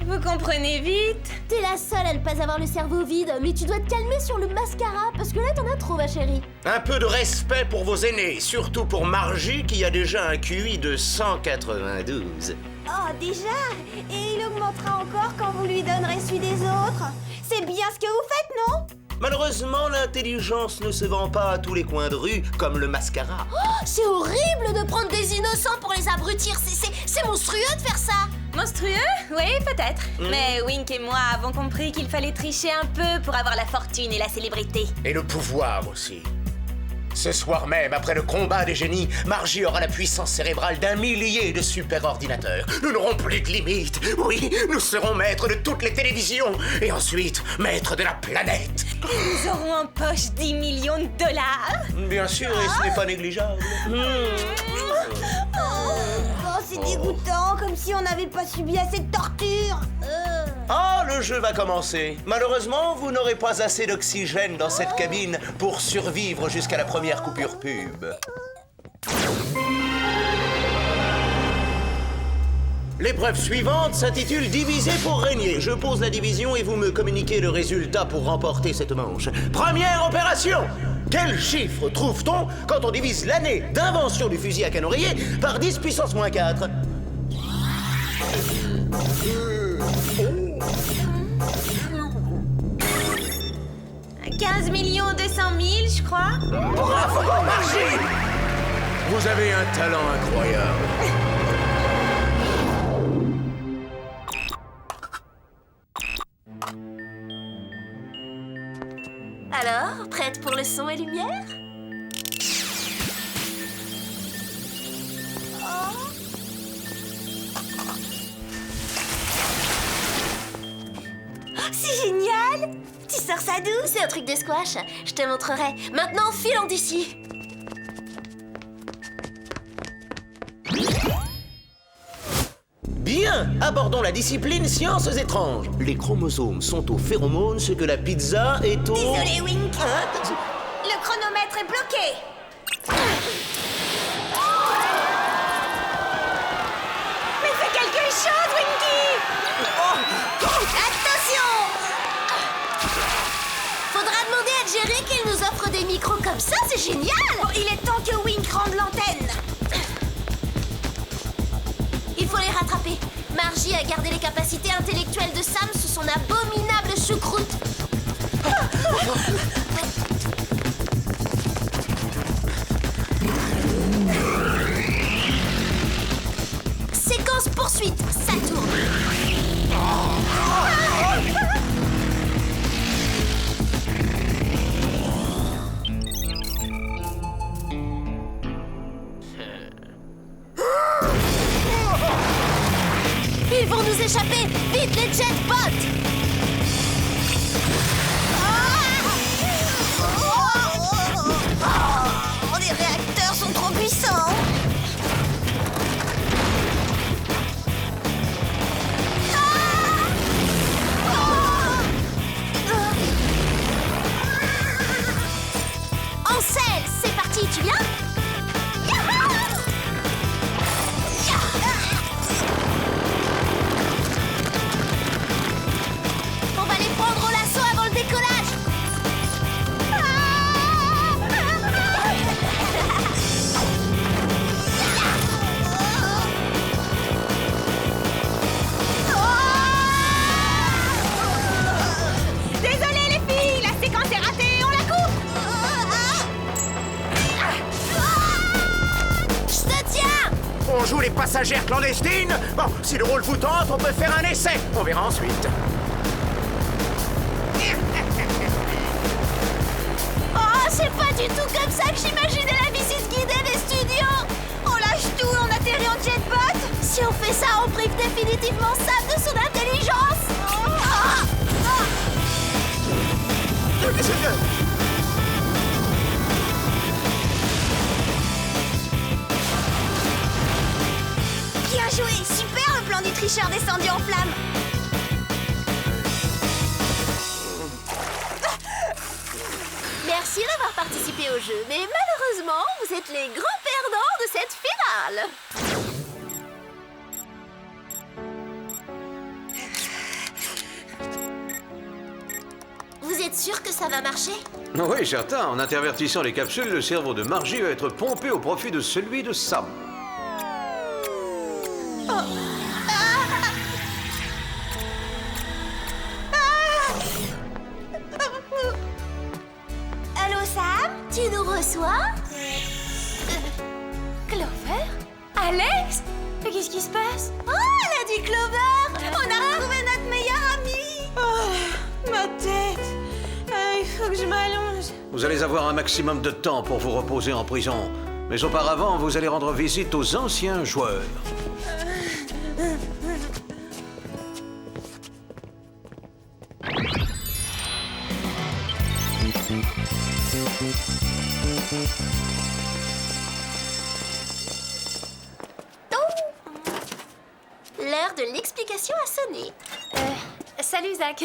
Vous comprenez vite. T'es la seule à ne pas avoir le cerveau vide, mais tu dois te calmer sur le mascara, parce que là t'en as trop, ma chérie. Un peu de respect pour vos aînés, surtout pour Margie qui a déjà un QI de 192. Oh, déjà? Et il augmentera encore quand vous lui donnerez celui des autres? C'est bien ce que vous faites, non? Malheureusement, l'intelligence ne se vend pas à tous les coins de rue, comme le mascara. Oh, c'est horrible de prendre des innocents pour les abrutir, c'est monstrueux de faire ça. Monstrueux? Oui, peut-être. Mais Wink et moi avons compris qu'il fallait tricher un peu pour avoir la fortune et la célébrité. Et le pouvoir aussi. Ce soir même, après le combat des génies, Margie aura la puissance cérébrale d'1 millier de super-ordinateurs. Nous n'aurons plus de limites. Oui, nous serons maîtres de toutes les télévisions. Et ensuite, maîtres de la planète. Nous aurons en poche 10 millions de dollars. Bien sûr, et ce n'est pas négligeable. Oh, c'est dégoûtant, comme si on n'avait pas subi assez de torture. Ah, le jeu va commencer. Malheureusement, vous n'aurez pas assez d'oxygène dans cette cabine pour survivre jusqu'à la première coupure pub. L'épreuve suivante s'intitule Diviser pour régner. Je pose la division et vous me communiquez le résultat pour remporter cette manche. Première opération! Quel chiffre trouve-t-on quand on divise l'année d'invention du fusil à canon rayé par 10 puissance moins 4? 15 200 000, je crois. Bravo, Margie! Vous avez un talent incroyable. Alors, prête pour le son et lumière? C'est génial! Tu sors ça d'où? C'est un truc de squash. Je te montrerai. Maintenant, filons d'ici. Bien, abordons la discipline sciences étranges. Les chromosomes sont aux phéromones, ce que la pizza est au... Désolé, Wink. Le chronomètre est bloqué. Mais fais quelque chose, Winky! Attention! Faudra demander à Jerry qu'il nous offre des micros comme ça, c'est génial! Bon, il est temps que Wink rende l'antenne. Il faut les rattraper. Margie a gardé les capacités intellectuelles de Sam sous son abominable choucroute. Séquence poursuite, ça tourne. Ils vont nous échapper! Vite, les jetbots! Oh, les réacteurs sont trop puissants. En selle, c'est parti, tu viens? passagère clandestine? Bon, si le rôle vous tente, on peut faire un essai. On verra ensuite. Oh, c'est pas du tout comme ça que j'imaginais la visite guidée des studios. On lâche tout, on atterrit en jetbot. Si on fait ça, on prive définitivement Sam de son intelligence. Bien joué, super le plan du tricheur descendu en flammes. Merci d'avoir participé au jeu, mais malheureusement, vous êtes les grands perdants de cette finale. Vous êtes sûr que ça va marcher? Oui, certain. En intervertissant les capsules, le cerveau de Margie va être pompé au profit de celui de Sam. Allô, Sam? Tu nous reçois? Clover? Alex? Mais qu'est-ce qui se passe? Oh, elle a dit Clover! On a retrouvé notre meilleure amie! Oh, ma tête. Il faut que je m'allonge. Vous allez avoir un maximum de temps pour vous reposer en prison. Mais auparavant, vous allez rendre visite aux anciens joueurs. L'heure de l'explication a sonné. Salut Zach.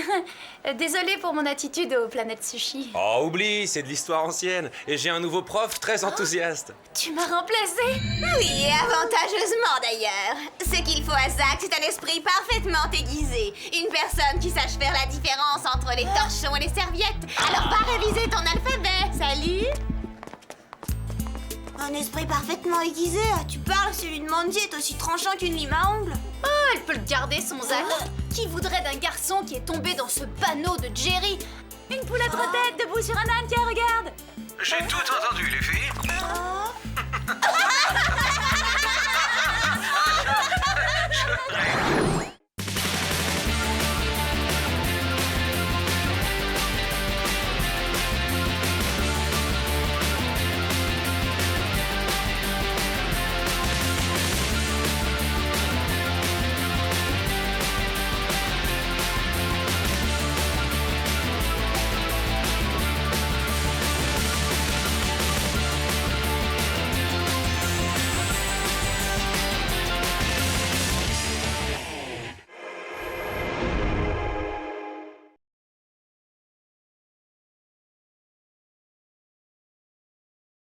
Désolée pour mon attitude aux planètes sushi. Oh, oublie, c'est de l'histoire ancienne. Et j'ai un nouveau prof très enthousiaste. Tu m'as remplacée? Oui, et avantageusement d'ailleurs. Ce qu'il faut à Zach, c'est un esprit parfaitement aiguisé. Une personne qui sache faire la différence entre les torchons et les serviettes. Alors va réviser ton alphabet. Salut. Un esprit parfaitement aiguisé? Tu parles, celui de Mandy est aussi tranchant qu'une lime à ongles. Oh, elle peut le garder son Zach. Qui voudrait d'un garçon qui est tombé dans ce panneau de Jerry? Une poulette tête debout sur un âne, tiens, regarde. J'ai tout entendu, les filles.